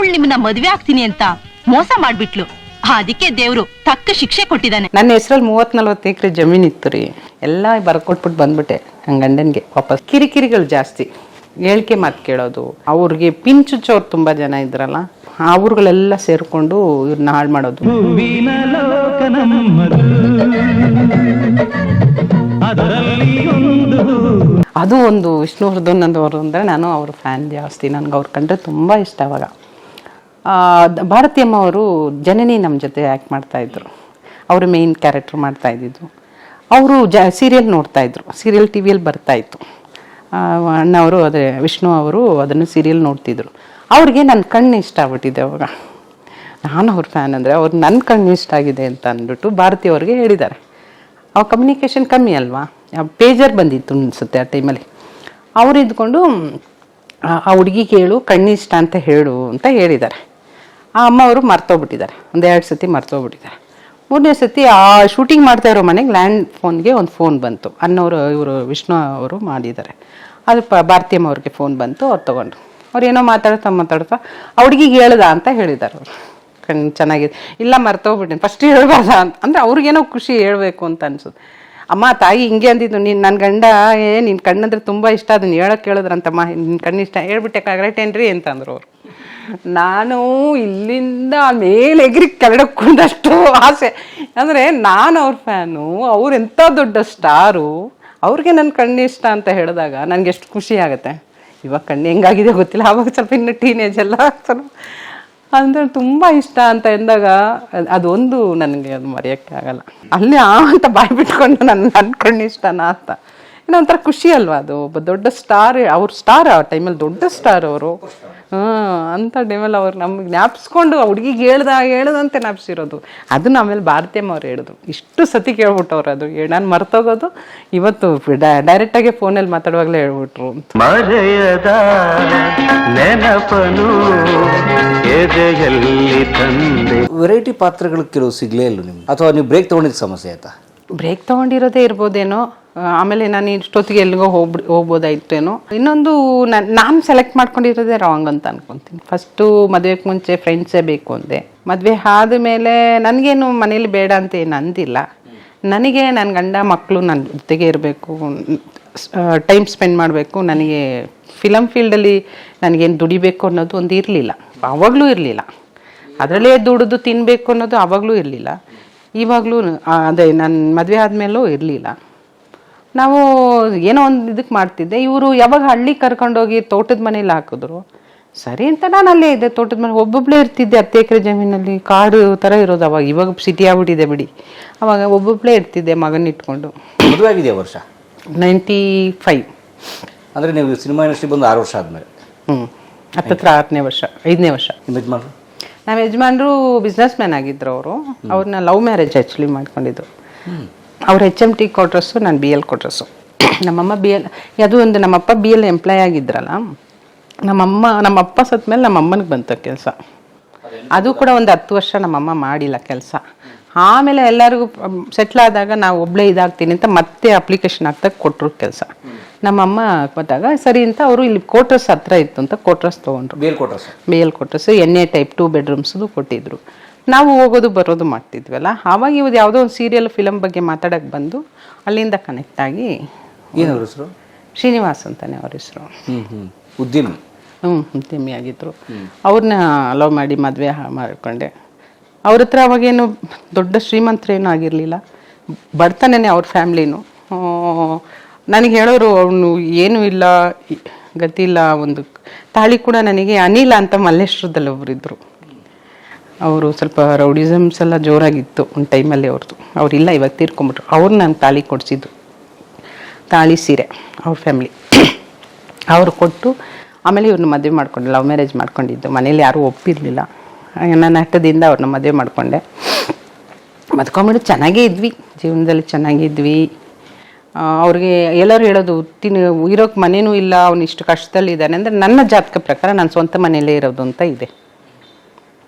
ಅವಳು ನಿಮ್ಮನ್ನ ಮದ್ವೆ ಆಗ್ತೀನಿ ಅಂತ ಮೋಸ ಮಾಡ್ಬಿಟ್ಲು. ಅದಕ್ಕೆ ದೇವ್ರು ತಕ್ಕ ಶಿಕ್ಷೆ ಕೊಟ್ಟಿದ್ದಾನೆ. ನನ್ನ ಹೆಸರಲ್ಲಿ 30-40 ಎಕರೆ ಜಮೀನ್ ಇತ್ತು ರೀ. ಎಲ್ಲ ಬರ್ಕೊಟ್ಬಿಟ್ಟು ಬಂದ್ಬಿಟ್ಟೆ ನನ್ನ ಗಂಡನ್ಗೆ. ವಾಪಸ್ ಕಿರಿಕಿರಿಗಳು ಜಾಸ್ತಿ, ಹೇಳಿಕೆ ಮಾತು ಕೇಳೋದು. ಅವ್ರಿಗೆ ಪಿಂಚುಚ್ಚೋರು ತುಂಬಾ ಜನ ಇದ್ರಲ್ಲ, ಅವ್ರುಗಳೆಲ್ಲ ಸೇರ್ಕೊಂಡು ಇವ್ರನ್ನ ಹಾಳು ಮಾಡೋದು. ಅದು ಒಂದು ವಿಷ್ಣುವರ್ಧನ್ ಅವರು ಅಂದರೆ ನಾನು ಅವ್ರ ಫ್ಯಾನ್ ಜಾಸ್ತಿ. ನನಗೆ ಅವ್ರು ಕಂಡ್ರೆ ತುಂಬ ಇಷ್ಟ. ಅವಾಗ ಭಾರತೀಯಮ್ಮ ಅವರು ಜನನಿ ನಮ್ಮ ಜೊತೆ ಆ್ಯಕ್ಟ್ ಮಾಡ್ತಾಯಿದ್ರು. ಅವರು ಮೇಯ್ನ್ ಕ್ಯಾರೆಕ್ಟರ್ ಮಾಡ್ತಾ ಇದ್ದಿದ್ದು. ಅವರು ಸೀರಿಯಲ್ ನೋಡ್ತಾಯಿದ್ರು. ಸೀರಿಯಲ್ ಟಿ ವಿಯಲ್ಲಿ ಬರ್ತಾಯಿತ್ತು. ಅಣ್ಣವರು ಅದೇ ವಿಷ್ಣು ಅವರು ಅದನ್ನು ಸೀರಿಯಲ್ ನೋಡ್ತಿದ್ರು. ಅವ್ರಿಗೆ ನನ್ನ ಕಣ್ಣು ಇಷ್ಟ ಆಗ್ಬಿಟ್ಟಿದೆ. ಅವಾಗ ನಾನು ಅವ್ರ ಫ್ಯಾನ್ ಅಂದರೆ ಅವ್ರು ನನ್ನ ಕಣ್ಣು ಇಷ್ಟ ಆಗಿದೆ ಅಂತ ಅಂದ್ಬಿಟ್ಟು ಭಾರತಿ ಅವ್ರಿಗೆ ಹೇಳಿದ್ದಾರೆ. ಅವಾಗ ಕಮ್ಯುನಿಕೇಷನ್ ಕಮ್ಮಿ ಅಲ್ವಾ, ಪೇಜರ್ ಬಂದಿತ್ತು ಅನಿಸುತ್ತೆ ಆ ಟೈಮಲ್ಲಿ. ಅವ್ರು ಇದ್ಕೊಂಡು ಆ ಹುಡುಗಿಗೆ ಹೇಳು ಕಣ್ಣಿಷ್ಟ ಅಂತ ಹೇಳು ಅಂತ ಹೇಳಿದ್ದಾರೆ. ಆ ಅಮ್ಮ ಅವರು ಮರ್ತೋಗ್ಬಿಟ್ಟಿದ್ದಾರೆ. 1-2 ಸತಿ ಮರ್ತೋಗ್ಬಿಟ್ಟಿದ್ದಾರೆ. 3ನೇ ಸತಿ ಆ ಶೂಟಿಂಗ್ ಮಾಡ್ತಾ ಇರೋ ಮನೆಗೆ ಲ್ಯಾಂಡ್ ಫೋನ್ಗೆ ಒಂದು ಫೋನ್ ಬಂತು. ಅನ್ನೋರು ಇವರು ವಿಷ್ಣು ಅವರು ಮಾಡಿದ್ದಾರೆ. ಅದು ಭಾರತೀಯಮ್ಮ ಅವ್ರಿಗೆ ಫೋನ್ ಬಂತು. ಅವ್ರು ತೊಗೊಂಡ್ರು. ಅವ್ರು ಏನೋ ಮಾತಾಡ್ತಾ ಆ ಹುಡುಗಿಗೆ ಹೇಳ್ದ ಅಂತ ಹೇಳಿದ್ದಾರೆ. ಅವರು ಕಣ್ಣು ಚೆನ್ನಾಗಿದೆ. ಇಲ್ಲ ಮರ್ತೋಗ್ಬಿಟ್ಟಿನಿ, ಫಸ್ಟ್ ಹೇಳ್ಬಾರ್ದ ಅಂತ. ಅಂದರೆ ಅವ್ರಿಗೇನೋ ಖುಷಿ ಹೇಳ್ಬೇಕು ಅಂತ ಅನ್ಸುತ್ತೆ. ಅಮ್ಮ ತಾಯಿ ಹಿಂಗೆ ಅಂದಿದ್ದು, ನೀನು ನನ್ನ ಗಂಡ ನಿನ್ನ ಕಣ್ಣಂದ್ರೆ ತುಂಬ ಇಷ್ಟ, ಅದನ್ನ ಹೇಳೋಕೆ ಕೇಳಿದ್ರಂತಮ್ಮ, ನಿನ್ನ ಕಣ್ಣು ಇಷ್ಟ ಹೇಳ್ಬಿಟ್ಟೆ ಕರೆಕ್ಟೇನ್ರಿ ಅಂತಂದ್ರು ಅವರು. ನಾನು ಇಲ್ಲಿಂದ ಮೇಲೆ ಎಗ್ರಿ ಕೆಳಡಕ್ಕೊಂಡಷ್ಟು ಆಸೆ. ಅಂದರೆ ನಾನು ಅವ್ರ ಫ್ಯಾನು, ಅವ್ರು ಎಂಥ ದೊಡ್ಡ ಸ್ಟಾರು, ಅವ್ರಿಗೆ ನನ್ನ ಕಣ್ಣು ಇಷ್ಟ ಅಂತ ಹೇಳಿದಾಗ ನನಗೆ ಎಷ್ಟು ಖುಷಿ ಆಗುತ್ತೆ. ಇವಾಗ ಕಣ್ಣು ಹೆಂಗಾಗಿದೆ ಗೊತ್ತಿಲ್ಲ, ಆವಾಗ ಸ್ವಲ್ಪ ಇನ್ನು ಟೀನೇಜ್ ಎಲ್ಲ ಸ್ವಲ್ಪ ಅಂದರೆ ತುಂಬ ಇಷ್ಟ ಅಂತ ಎಂದಾಗ ಅದೊಂದು ನನಗೆ ಅದು ಮರೆಯೋಕ್ಕೆ ಆಗಲ್ಲ. ಅಲ್ಲಿ ಅಂತ ಬಾಯಿ ಬಿಟ್ಕೊಂಡು ನನ್ನ ಕಣ್ಣು ಇಷ್ಟನಾ ಅಂತ ಏನೋ ಒಂಥರ ಖುಷಿ ಅಲ್ವಾ. ಅದು ಒಬ್ಬ ದೊಡ್ಡ ಸ್ಟಾರ್, ಅವ್ರ ಸ್ಟಾರ್ ಆ ಟೈಮಲ್ಲಿ, ದೊಡ್ಡ ಸ್ಟಾರ್ ಅವರು. ಅಂಥ ಟೈಮಲ್ಲಿ ಅವ್ರು ನಮ್ಗೆ ಜ್ಞಾಪಿಸ್ಕೊಂಡು ಆ ಹುಡುಗಿಗೆ ಹೇಳ್ದಂತೆ ಜ್ಞಾಪಿಸಿರೋದು. ಅದನ್ನ ಆಮೇಲೆ ಭಾರತೀಯಮ್ಮ ಅವ್ರು ಹೇಳಿದ್ರು. ಇಷ್ಟು ಸತಿ ಕೇಳ್ಬಿಟ್ಟವ್ರು. ಅದು ನಾನು ಮರ್ತೋಗೋದು ಇವತ್ತು ಡೈರೆಕ್ಟಾಗಿ ಫೋನಲ್ಲಿ ಮಾತಾಡುವಾಗಲೇ ಹೇಳ್ಬಿಟ್ರು. ವೆರೈಟಿ ಪಾತ್ರಗಳು ಕೆಲವು ಸಿಗ್ಲೇ ಇಲ್ಲ ನಿಮ್ಗೆ, ಅಥವಾ ನೀವು ಬ್ರೇಕ್ ತೊಗೊಂಡಿದ್ದ ಸಮಸ್ಯೆ ಆಯ್ತಾ? ಬ್ರೇಕ್ ತೊಗೊಂಡಿರೋದೇ ಇರ್ಬೋದೇನೋ. ಆಮೇಲೆ ನಾನು ಇಷ್ಟೊತ್ತಿಗೆ ಎಲ್ಲಿಗೋ ಹೋಗ್ಬೋದಾಯ್ತೇನೋ. ಇನ್ನೊಂದು ನಾನು ಸೆಲೆಕ್ಟ್ ಮಾಡ್ಕೊಂಡಿರೋದೇ ರಾಂಗ್ ಅಂತ ಅನ್ಕೊತೀನಿ. ಫಸ್ಟು ಮದುವೆಗೆ ಮುಂಚೆ ಫ್ರೆಂಡ್ಸೇ ಬೇಕು ಅಂದೆ. ಮದುವೆ ಆದಮೇಲೆ ನನಗೇನು ಮನೇಲಿ ಬೇಡ ಅಂತ ಏನು ಅಂದಿಲ್ಲ. ನನಗೆ ನನ್ನ ಗಂಡ ಮಕ್ಕಳು ನನ್ನ ಜೊತೆಗೆ ಇರಬೇಕು, ಟೈಮ್ ಸ್ಪೆಂಡ್ ಮಾಡಬೇಕು. ನನಗೆ ಫಿಲಮ್ ಫೀಲ್ಡಲ್ಲಿ ನನಗೇನು ದುಡಿಬೇಕು ಅನ್ನೋದು ಒಂದು ಇರಲಿಲ್ಲ, ಆವಾಗಲೂ ಇರಲಿಲ್ಲ. ಅದರಲ್ಲೇ ದುಡಿದು ತಿನ್ನಬೇಕು ಅನ್ನೋದು ಆವಾಗಲೂ ಇರಲಿಲ್ಲ. ಇವಾಗಲೂ ಅದೇ ನನ್ನ ಮದುವೆ ಆದಮೇಲೂ ಇರಲಿಲ್ಲ. ನಾವು ಏನೋ ಒಂದು ಇದಕ್ಕೆ ಮಾಡ್ತಿದ್ದೆ. ಇವರು ಯಾವಾಗ ಹಳ್ಳಿ ಕರ್ಕೊಂಡೋಗಿ ತೋಟದ ಮನೇಲಿ ಹಾಕಿದ್ರು, ಸರಿ ಅಂತ ನಾನು ಅಲ್ಲೇ ಇದ್ದೆ. ತೋಟದ ಮನೆ ಒಬ್ಬೊಬ್ಬಳೇ ಇರ್ತಿದ್ದೆ. 10 ಎಕರೆ ಜಮೀನಲ್ಲಿ ಕಾಡು ಥರ ಇರೋದು ಅವಾಗ. ಇವಾಗ ಸಿಟಿ ಆಗ್ಬಿಟ್ಟಿದೆ ಬಿಡಿ. ಅವಾಗ ಒಬ್ಬೊಬ್ಬಳೇ ಇರ್ತಿದ್ದೆ ಮಗನ ಇಟ್ಕೊಂಡು. ಮದುವೆ ಆಗಿದೆ ವರ್ಷ 95. ಅಂದರೆ ನೀವು ಸಿನಿಮಾ ಇಂಡಸ್ಟ್ರಿ ಬಂದು 6 ವರ್ಷ ಆದಮೇಲೆ. ಹತ್ತತ್ರ 6ನೇ ವರ್ಷ 5ನೇ ವರ್ಷ. ನಮ್ಮ ಯಜಮಾನ್ರು ಬಿಸ್ನೆಸ್ ಮ್ಯಾನ್ ಆಗಿದ್ರು. ಅವ್ರನ್ನ ಲವ್ ಮ್ಯಾರೇಜ್ ಆ್ಯಕ್ಚುಲಿ ಮಾಡ್ಕೊಂಡಿದ್ರು. ಅವ್ರು HMT ಕ್ವಾರ್ಟರ್ಸು, ನಾನು BL ಕ್ವಾರ್ಟರ್ಸು. ನಮ್ಮಮ್ಮ BL, ಅದು ಒಂದು ನಮ್ಮಪ್ಪ BL ಎಂಪ್ಲಾಯ್ ಆಗಿದ್ರಲ್ಲ. ನಮ್ಮಪ್ಪ ಸತ್ತ ಮೇಲೆ ನಮ್ಮಮ್ಮನಿಗೆ ಬಂತು ಕೆಲಸ. ಅದು ಕೂಡ ಒಂದು 10 ವರ್ಷ ನಮ್ಮಮ್ಮ ಮಾಡಿಲ್ಲ ಕೆಲಸ. ಆಮೇಲೆ ಎಲ್ಲರಿಗೂ ಸೆಟ್ಲ್ ಆದಾಗ ನಾವು ಒಬ್ಬಳೇ ಇದಾಗ್ತೀನಿ ಅಂತ ಮತ್ತೆ ಅಪ್ಲಿಕೇಶನ್ ಹಾಕ್ದಾಗ ಕೊಟ್ಟರು ಕೆಲಸ. ನಮ್ಮಮ್ಮ ಬಂದಾಗ ಸರಿ ಅಂತ ಅವರು ಇಲ್ಲಿ ಕ್ವಾರ್ಟರ್ಸ್ ಹತ್ರ ಇತ್ತು ಅಂತ ಕ್ವಾರ್ಟರ್ಸ್ ತೊಗೊಂಡ್ರು. BL ಕ್ವಾರ್ಟರ್ಸ್ NA ಟೈಪ್ 2 ಬೆಡ್ರೂಮ್ಸ್ದು ಕೊಟ್ಟಿದ್ರು. ನಾವು ಹೋಗೋದು ಬರೋದು ಮಾಡ್ತಿದ್ವಲ್ಲ. ಆವಾಗ ಇವ್ದು ಯಾವುದೋ ಒಂದು ಸೀರಿಯಲ್ ಫಿಲಮ್ ಬಗ್ಗೆ ಮಾತಾಡೋಕ್ಕೆ ಬಂದು ಅಲ್ಲಿಂದ ಕನೆಕ್ಟ್ ಆಗಿ. ಏನವ್ರ ಹೆಸರು? ಶ್ರೀನಿವಾಸ್ ಅಂತಾನೆ ಅವ್ರ ಹೆಸರು. ಉದ್ಯಮಿ ಆಗಿದ್ರು. ಅವ್ರನ್ನ ಲವ್ ಮಾಡಿ ಮದುವೆ ಮಾಡಿಕೊಂಡೆ. ಅವ್ರ ಹತ್ರ ಅವಾಗೇನು ದೊಡ್ಡ ಶ್ರೀಮಂತರೇನೂ ಆಗಿರಲಿಲ್ಲ, ಬಡತನೇ ಅವ್ರ ಫ್ಯಾಮ್ಲಿನೂ. ನನಗೆ ಹೇಳೋರು, ಅವನು ಏನೂ ಇಲ್ಲ, ಗತಿ ಇಲ್ಲ. ಒಂದು ತಾಳಿ ಕೂಡ ನನಗೆ ಅನಿಲ ಅಂತ ಮಲ್ಲೇಶ್ವರದಲ್ಲಿ ಒಬ್ಬರಿದ್ದರು. ಅವರು ಸ್ವಲ್ಪ ರೌಡಿಸಮ್ಸ್ ಎಲ್ಲ ಜೋರಾಗಿತ್ತು ಒಂದು ಟೈಮಲ್ಲಿ ಅವ್ರದ್ದು. ಅವರಿಲ್ಲ, ಇವಾಗ ತೀರ್ಕೊಂಬಿಟ್ರು. ಅವ್ರು ನಾನು ತಾಳಿ ಕೊಡಿಸಿದ್ದು, ತಾಳಿ ಸೀರೆ ಅವ್ರ ಫ್ಯಾಮ್ಲಿ ಅವರು ಕೊಟ್ಟು. ಆಮೇಲೆ ಇವ್ರನ್ನ ಮದುವೆ ಮಾಡ್ಕೊಂಡೆ, ಲವ್ ಮ್ಯಾರೇಜ್ ಮಾಡ್ಕೊಂಡಿದ್ದು. ಮನೇಲಿ ಯಾರೂ ಒಪ್ಪಿರಲಿಲ್ಲ. ನನ್ನ ಹಠದಿಂದ ಅವ್ರನ್ನ ಮದುವೆ ಮಾಡಿಕೊಂಡೆ. ಮದ್ಕೊಂಬಿಟ್ಟು ಚೆನ್ನಾಗೇ ಇದ್ವಿ, ಜೀವನದಲ್ಲಿ ಚೆನ್ನಾಗಿದ್ವಿ. ಅವ್ರಿಗೆ ಎಲ್ಲರೂ ಹೇಳೋದು, ಇರೋಕ್ಕೆ ಮನೇನೂ ಇಲ್ಲ, ಅವ್ನು ಇಷ್ಟು ಕಷ್ಟದಲ್ಲಿದ್ದಾನೆ ಅಂದರೆ ನನ್ನ ಜಾತಕ ಪ್ರಕಾರ ನಾನು ಸ್ವಂತ ಮನೆಯಲ್ಲೇ ಇರೋದು ಅಂತ ಇದೆ.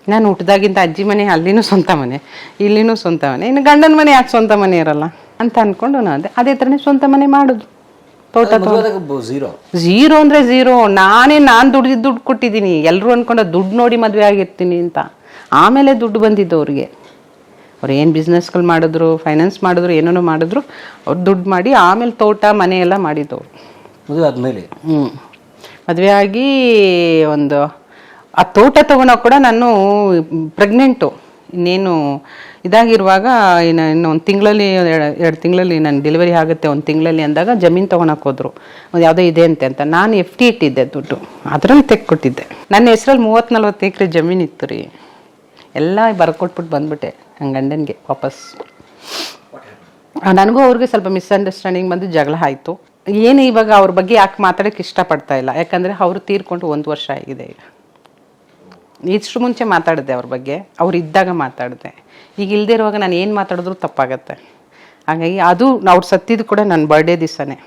ನಾನು ಹುಟ್ಟಿದಾಗಿಂತ ಅಜ್ಜಿ ಮನೆ, ಅಲ್ಲಿನೂ ಸ್ವಂತ ಮನೆ, ಇಲ್ಲಿನೂ ಸ್ವಂತ ಮನೆ, ಇನ್ನು ಗಂಡನ ಮನೆ ಯಾಕೆ ಸ್ವಂತ ಮನೆ ಇರಲ್ಲ ಅಂತ ಅಂದ್ಕೊಂಡು ನಾನು ಅದೇ ಥರನೇ ಸ್ವಂತ ಮನೆ ಮಾಡೋದು. ತೋಟ ಝೀರೋ ಝೀರೋ ಅಂದರೆ ಝೀರೋ. ನಾನು ದುಡ್ದಿದ್ದು ದುಡ್ಡು ಕೊಟ್ಟಿದ್ದೀನಿ. ಎಲ್ಲರೂ ಅಂದ್ಕೊಂಡು ದುಡ್ಡು ನೋಡಿ ಮದುವೆ ಆಗಿರ್ತೀನಿ ಅಂತ. ಆಮೇಲೆ ದುಡ್ಡು ಬಂದಿದ್ದು ಅವ್ರಿಗೆ. ಅವ್ರು ಏನು ಬಿಸ್ನೆಸ್ಗಳು ಮಾಡಿದ್ರು, ಫೈನಾನ್ಸ್ ಮಾಡಿದ್ರು, ಏನೇನೋ ಮಾಡಿದ್ರು, ಅವ್ರು ದುಡ್ಡು ಮಾಡಿ ಆಮೇಲೆ ತೋಟ ಮನೆ ಎಲ್ಲ ಮಾಡಿದ್ದವ್ರು ಮದುವೆ ಆದಮೇಲೆ. ಮದುವೆ ಆಗಿ ಒಂದು ಆ ತೋಟ ತೊಗೊಳೋ ಕೂಡ ನಾನು ಪ್ರೆಗ್ನೆಂಟು. ಇನ್ನೇನು ಇದಾಗಿರುವಾಗ ಇನ್ನು ಒಂದು ತಿಂಗಳಲ್ಲಿ ಎರಡು ತಿಂಗಳಲ್ಲಿ ನಾನು ಡೆಲಿವರಿ ಆಗುತ್ತೆ, ಒಂದು ತಿಂಗಳಲ್ಲಿ ಅಂದಾಗ ಜಮೀನು ತೊಗೊಳಕ್ಕೆ ಹೋದ್ರು. ಒಂದು ಯಾವುದೋ ಇದೆ ಅಂತ ನಾನು FD ಇಟ್ಟಿದ್ದೆ ದುಡ್ಡು, ಅದರಲ್ಲಿ ತೆಕ್ಕೊಟ್ಟಿದ್ದೆ. ನನ್ನ ಹೆಸ್ರಲ್ಲಿ 30-40 ಎಕರೆ ಜಮೀನು ಇತ್ತು ರೀ. ಎಲ್ಲ ಬರ್ಕೊಟ್ಬಿಟ್ಟು ಬಂದ್ಬಿಟ್ಟೆ ನನ್ನ ಗಂಡನಿಗೆ ವಾಪಸ್. ನನಗೂ ಅವ್ರಿಗೆ ಸ್ವಲ್ಪ ಮಿಸ್ಅಂಡರ್ಸ್ಟ್ಯಾಂಡಿಂಗ್ ಬಂದು ಜಗಳ ಆಯಿತು. ಏನು ಇವಾಗ ಅವ್ರ ಬಗ್ಗೆ ಯಾಕೆ ಮಾತಾಡೋಕ್ಕೆ ಇಷ್ಟಪಡ್ತಾ ಇಲ್ಲ, ಯಾಕಂದರೆ ಅವರು ತೀರ್ಕೊಂಡು 1 ವರ್ಷ ಆಗಿದೆ. ಈಗ ಇಷ್ಟು ಮುಂಚೆ ಮಾತಾಡಿದೆ ಅವ್ರ ಬಗ್ಗೆ, ಅವ್ರು ಇದ್ದಾಗ ಮಾತಾಡಿದೆ. ಈಗ ಇಲ್ಲದೆ ಇರುವಾಗ ನಾನು ಏನು ಮಾತಾಡಿದ್ರು ತಪ್ಪಾಗತ್ತೆ. ಹಾಗಾಗಿ ಅದು ಅವ್ರು ಸತ್ತಿದ್ದು ಕೂಡ ನನ್ನ ಬರ್ಡೇ ದಿವಸನೇ,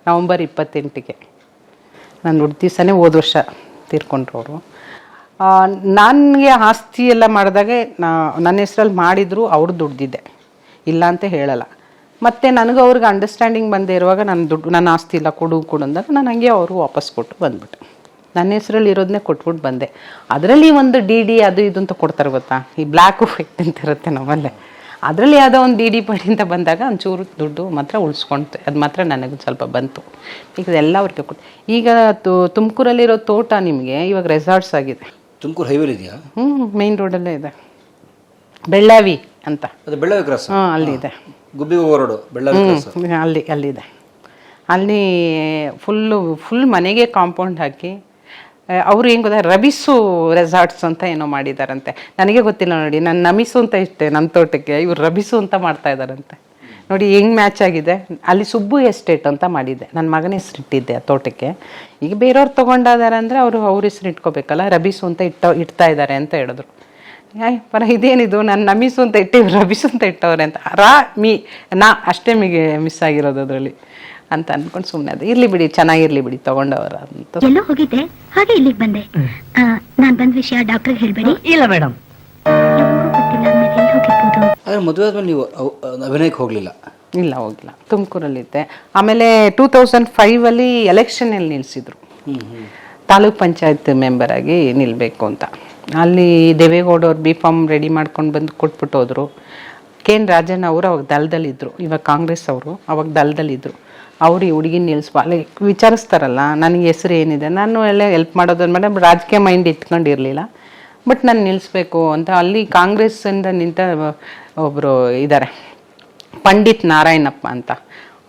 ನವಂಬರ್ 28ಗೆ ನಾನು ಹುಟ್ಟಿದ ದಿವಸನೇ ಹೋದ ವರ್ಷ ತೀರ್ಕೊಂಡ್ರು ಅವರು. ನನಗೆ ಆಸ್ತಿ ಎಲ್ಲ ಮಾಡಿದಾಗೆ ನನ್ನ ಹೆಸ್ರಲ್ಲಿ ಮಾಡಿದ್ರು, ಅವ್ರು ದುಡ್ದಿದ್ದೆ ಇಲ್ಲ ಅಂತ ಹೇಳಲ್ಲ. ಮತ್ತು ನನಗೂ ಅವ್ರಿಗೆ ಅಂಡರ್ಸ್ಟ್ಯಾಂಡಿಂಗ್ ಬಂದೇ ಇರುವಾಗ ನನ್ನ ಆಸ್ತಿ ಇಲ್ಲ ಕೊಡು ಅಂದಾಗ ನಾನು ಹಂಗೆ ಅವರು ವಾಪಸ್ ಕೊಟ್ಟು ಬಂದ್ಬಿಟ್ಟೆ. ನನ್ನ ಹೆಸ್ರಲ್ಲಿ ಇರೋದನ್ನೇ ಕೊಟ್ಬಿಟ್ಟು ಬಂದೆ. ಅದರಲ್ಲಿ ಒಂದು DD ಅದು ಇದು ಅಂತ ಕೊಡ್ತಾರೆ ಗೊತ್ತಾ, ಈ ಬ್ಲ್ಯಾಕ್ ಎಫೆಕ್ಟ್ ಅಂತ ಇರುತ್ತೆ ನಮ್ಮಲ್ಲೇ. ಅದರಲ್ಲಿ ಯಾವುದೋ ಒಂದು DD ಪಡಿ ಅಂತ ಬಂದಾಗ ಒಂಚೂರು ದುಡ್ಡು ಮಾತ್ರ ಉಳಿಸ್ಕೊಳ್ತೆ, ಅದು ಮಾತ್ರ ನನಗೆ ಸ್ವಲ್ಪ ಬಂತು. ಈಗ ಎಲ್ಲ ಅವ್ರಿಗೆ ಕೊಟ್ಟು. ಈಗ ತುಮಕೂರಲ್ಲಿರೋ ತೋಟ ನಿಮಗೆ ಇವಾಗ ರೆಸಾರ್ಟ್ಸ್ ಆಗಿದೆ. ತುಮಕೂರು ಹೈವೇಲಿ ಇದೆಯಾ? ಮೇನ್ ರೋಡಲ್ಲೇ ಇದೆ, ಬೆಳ್ಳಾವಿ ಅಂತ. ಅದು ಬೆಳ್ಳಾವಿ ಕ್ರಾಸ್? ಅಲ್ಲಿದೆ. ಗುಬ್ಬಿ ಹೋಗೋ ರೋಡು ಬೆಳ್ಳಾವಿ ಕ್ರಾಸ್. ಅಲ್ಲಿದೆ. ಅಲ್ಲಿ ಫುಲ್ ಮನೆಗೆ ಕಾಂಪೌಂಡ್ ಹಾಕಿ ಅವರು ಏನು ಗೊತ್ತಾ, ರಬಿಸು ರೆಸಾರ್ಟ್ಸ್ ಅಂತ ಏನೋ ಮಾಡಿದಾರಂತೆ. ನನಗೆ ಗೊತ್ತಿಲ್ಲ ನೋಡಿ. ನಾನು ನಮಿಸು ಅಂತ ಇಷ್ಟೆ ನಮ್ಮ ತೋಟಕ್ಕೆ, ಇವ್ರು ರಬಿಸು ಅಂತ ಮಾಡ್ತಾ ಇದ್ದಾರಂತೆ. ನೋಡಿ ಹೆಂಗೆ ಮ್ಯಾಚ್ ಆಗಿದೆ. ಅಲ್ಲಿ ಸುಬ್ಬು ಎಸ್ಟೇಟ್ ಅಂತ ಮಾಡಿದ್ದೆ, ನನ್ನ ಮಗನ ಹೆಸ್ರು ಇಟ್ಟಿದ್ದೆ ಆ ತೋಟಕ್ಕೆ. ಈಗ ಬೇರೆಯವ್ರು ತೊಗೊಂಡಿದ್ದಾರೆ ಅಂದರೆ ಅವ್ರ ಹೆಸ್ರು ಇಟ್ಕೋಬೇಕಲ್ಲ, ರಬಿಸು ಅಂತ ಇಡ್ತಾ ಇದ್ದಾರೆ ಅಂತ ಹೇಳಿದ್ರು. ಇದೇನಿದು, ನಾನು ನಮಿಸು ಅಂತ ಇಟ್ಟಿವ್ರು ರಬಿಸು ಅಂತ ಇಟ್ಟವ್ರೆ ಅಂತ. ನಾ ಅಷ್ಟೇ ಮಿಸ್ ಆಗಿರೋದು ಅದರಲ್ಲಿ ಅಂತ ಅನ್ಕೊಂಡು ಸುಮ್ಮನೆ ಅದು ಇರ್ಲಿ ಬಿಡಿ, ಚೆನ್ನಾಗಿರ್ಲಿ ಬಿಡಿ ತಗೊಂಡವರ ಅಂತ. ಎಲ್ಲೋ ಹೋಗಿದ್ದೆ, ಹಾಗೆ ಇಲ್ಲಿಗೆ ಬಂದೆ. ನಾನು ಬಂದ ವಿಷಯ ಡಾಕ್ಟರ್ ಹೇಳ್ಬೇಡಿ. ಇಲ್ಲ ಮೇಡಮ್. ಆದರೆ ಮದುವೆ ಆದ್ಮೇಲೆ ನೀವು ಅಭಿನಯಕ್ಕೆ ಹೋಗಲಿಲ್ಲ? ಇಲ್ಲ, ಹೋಗಿಲ್ಲ. ತುಮಕೂರಲ್ಲಿದ್ದೆ. ಆಮೇಲೆ 2005 ಎಲೆಕ್ಷನಲ್ಲಿ ನಿಲ್ಲಿಸಿದ್ರು, ತಾಲೂಕ್ ಪಂಚಾಯತ್ ಮೆಂಬರ್ ಆಗಿ ನಿಲ್ಲಬೇಕು ಅಂತ. ಅಲ್ಲಿ ದೇವೇಗೌಡವ್ರು B.Pharm ರೆಡಿ ಮಾಡ್ಕೊಂಡು ಬಂದು ಕೊಟ್ಬಿಟ್ಟು ಹೋದ್ರು. KN ರಾಜಣ್ಣ ಅವರು ಅವಾಗ ದಳದಲ್ಲಿದ್ದರು, ಇವಾಗ ಕಾಂಗ್ರೆಸ್ ಅವರು, ಅವಾಗ ದಳದಲ್ಲಿದ್ದರು. ಅವ್ರು ಈ ಹುಡುಗಿನ ಅಲ್ಲಿ ವಿಚಾರಿಸ್ತಾರಲ್ಲ ನನಗೆ ಹೆಸರು ಏನಿದೆ, ನಾನು ಎಲ್ಲ ಹೆಲ್ಪ್ ಮಾಡೋದು ಮೇಡಮ್. ರಾಜಕೀಯ ಮೈಂಡ್ ಇಟ್ಕೊಂಡಿರಲಿಲ್ಲ, ಬಟ್ ನಾನು ನಿಲ್ಲಿಸ್ಬೇಕು ಅಂತ. ಅಲ್ಲಿ ಕಾಂಗ್ರೆಸ್ಸಿಂದ ನಿಂತ ಒಬ್ಬರು ಇದ್ದಾರೆ, ಪಂಡಿತ್ ನಾರಾಯಣಪ್ಪ ಅಂತ.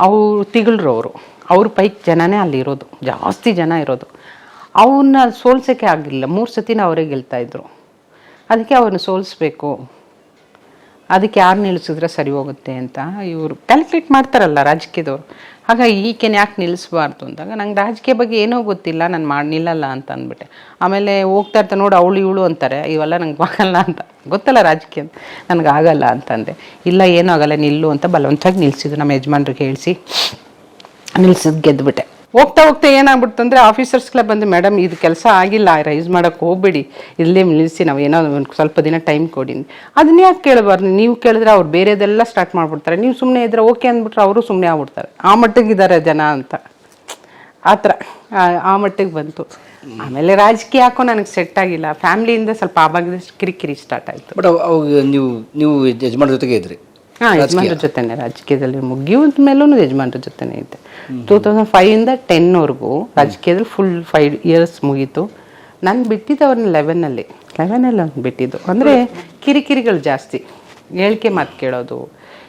ಅವರು ತಿಗಳರು, ಅವ್ರ ಪೈಕ್ ಜನನೇ ಅಲ್ಲಿ ಇರೋದು, ಜಾಸ್ತಿ ಜನ ಇರೋದು. ಅವನ್ನ ಸೋಲ್ಸೋಕ್ಕೆ ಆಗಲಿಲ್ಲ. 3 ಸತಿನ ಅವರೇ ಗೆಲ್ತಾಯಿದ್ರು. ಅದಕ್ಕೆ ಅವ್ರನ್ನ ಸೋಲಿಸ್ಬೇಕು, ಅದಕ್ಕೆ ಯಾರು ನಿಲ್ಲಿಸಿದ್ರೆ ಸರಿ ಹೋಗುತ್ತೆ ಅಂತ ಇವರು ಕ್ಯಾಲ್ಕುಲೇಟ್ ಮಾಡ್ತಾರಲ್ಲ ರಾಜಕೀಯದವರು. ಹಾಗಾಗಿ ಈಕೆನ ಯಾಕೆ ನಿಲ್ಲಿಸ್ಬಾರ್ದು ಅಂದಾಗ ನಂಗೆ ರಾಜಕೀಯ ಬಗ್ಗೆ ಏನೋ ಗೊತ್ತಿಲ್ಲ, ನಾನು ನಿಲ್ಲಲ್ಲ ಅಂತ ಅಂದ್ಬಿಟ್ಟೆ. ಆಮೇಲೆ ಹೋಗ್ತಾ ಇರ್ತಾರೆ ನೋಡಿ, ಅವಳು ಇವಳು ಅಂತಾರೆ, ಇವೆಲ್ಲ ನಂಗೆ ಆಗಲ್ಲ ಅಂತ ಗೊತ್ತಲ್ಲ ರಾಜಕೀಯ ಅಂತ, ನನಗಾಗಲ್ಲ ಅಂತಂದೆ. ಇಲ್ಲ ಏನೂ ಆಗಲ್ಲ ನಿಲ್ಲು ಅಂತ ಬಲವಂತವಾಗಿ ನಿಲ್ಲಿಸಿದ್ರು. ನಮ್ಮ ಯಜಮಾನ್ರಿಗೆ ಹೇಳಿಸಿ ನಿಲ್ಸಿದ್ದು ಗೆದ್ದುಬಿಟ್ಟೆ. ಹೋಗ್ತಾ ಏನಾಗ್ಬಿಡ್ತು ಅಂದರೆ ಆಫೀಸರ್ಸ್ಗೆಲ್ಲ ಬಂದು, ಮೇಡಮ್ ಇದು ಕೆಲಸ ಆಗಿಲ್ಲ, ರೈಸ್ ಮಾಡೋಕ್ಕೆ ಹೋಗ್ಬೇಡಿ, ಇಲ್ಲೇ ನಿಲ್ಲಿಸಿ, ನಾವು ಏನೋ ಒಂದು ಸ್ವಲ್ಪ ದಿನ ಟೈಮ್ ಕೊಡಿ. ಅದನ್ನ ಯಾಕೆ ಕೇಳಬಾರ್ದು, ನೀವು ಕೇಳಿದ್ರೆ ಅವ್ರು ಬೇರೆದೆಲ್ಲ ಸ್ಟಾರ್ಟ್ ಮಾಡಿಬಿಡ್ತಾರೆ. ನೀವು ಸುಮ್ಮನೆ ಇದ್ರೆ ಓಕೆ ಅಂದ್ಬಿಟ್ರೆ ಅವರು ಸುಮ್ಮನೆ ಆಗ್ಬಿಡ್ತಾರೆ. ಆ ಮಟ್ಟಿಗಿದ್ದಾರೆ ಜನ ಅಂತ, ಆ ಥರ ಆ ಮಟ್ಟಿಗೆ ಬಂತು. ಆಮೇಲೆ ರಾಜಕೀಯ ಯಾಕೋ ನನಗೆ ಸೆಟ್ ಆಗಿಲ್ಲ. ಫ್ಯಾಮಿಲಿಯಿಂದ ಸ್ವಲ್ಪ ಆವಾಗ ಕಿರಿಕಿರಿ ಸ್ಟಾರ್ಟ್ ಆಯಿತು. ಬಟ್ ಅವಾಗ ನೀವು ಯಜಮಾನ ಜೊತೆಗೆ ಇದ್ರಿ? ಯಜಮಾನ್ರ ಜೊತೆನೆ ರಾಜಕೀಯದಲ್ಲಿ ಮುಗಿಯೋದ ಮೇಲೂ ಯಜಮಾನ್ರ ಜೊತೆನೇ ಇದ್ದೆ. 2005 10ವರೆಗೂ ರಾಜಕೀಯದಲ್ಲಿ ಫುಲ್ 5 years ಮುಗೀತು. ನಾನು ಬಿಟ್ಟಿದ್ದು ಅವ್ರನ್ನ 11 ಅವ್ನು ಬಿಟ್ಟಿದ್ದು. ಅಂದರೆ ಕಿರಿಕಿರಿಗಳು ಜಾಸ್ತಿ, ಹೇಳಿಕೆ ಮಾತು ಕೇಳೋದು.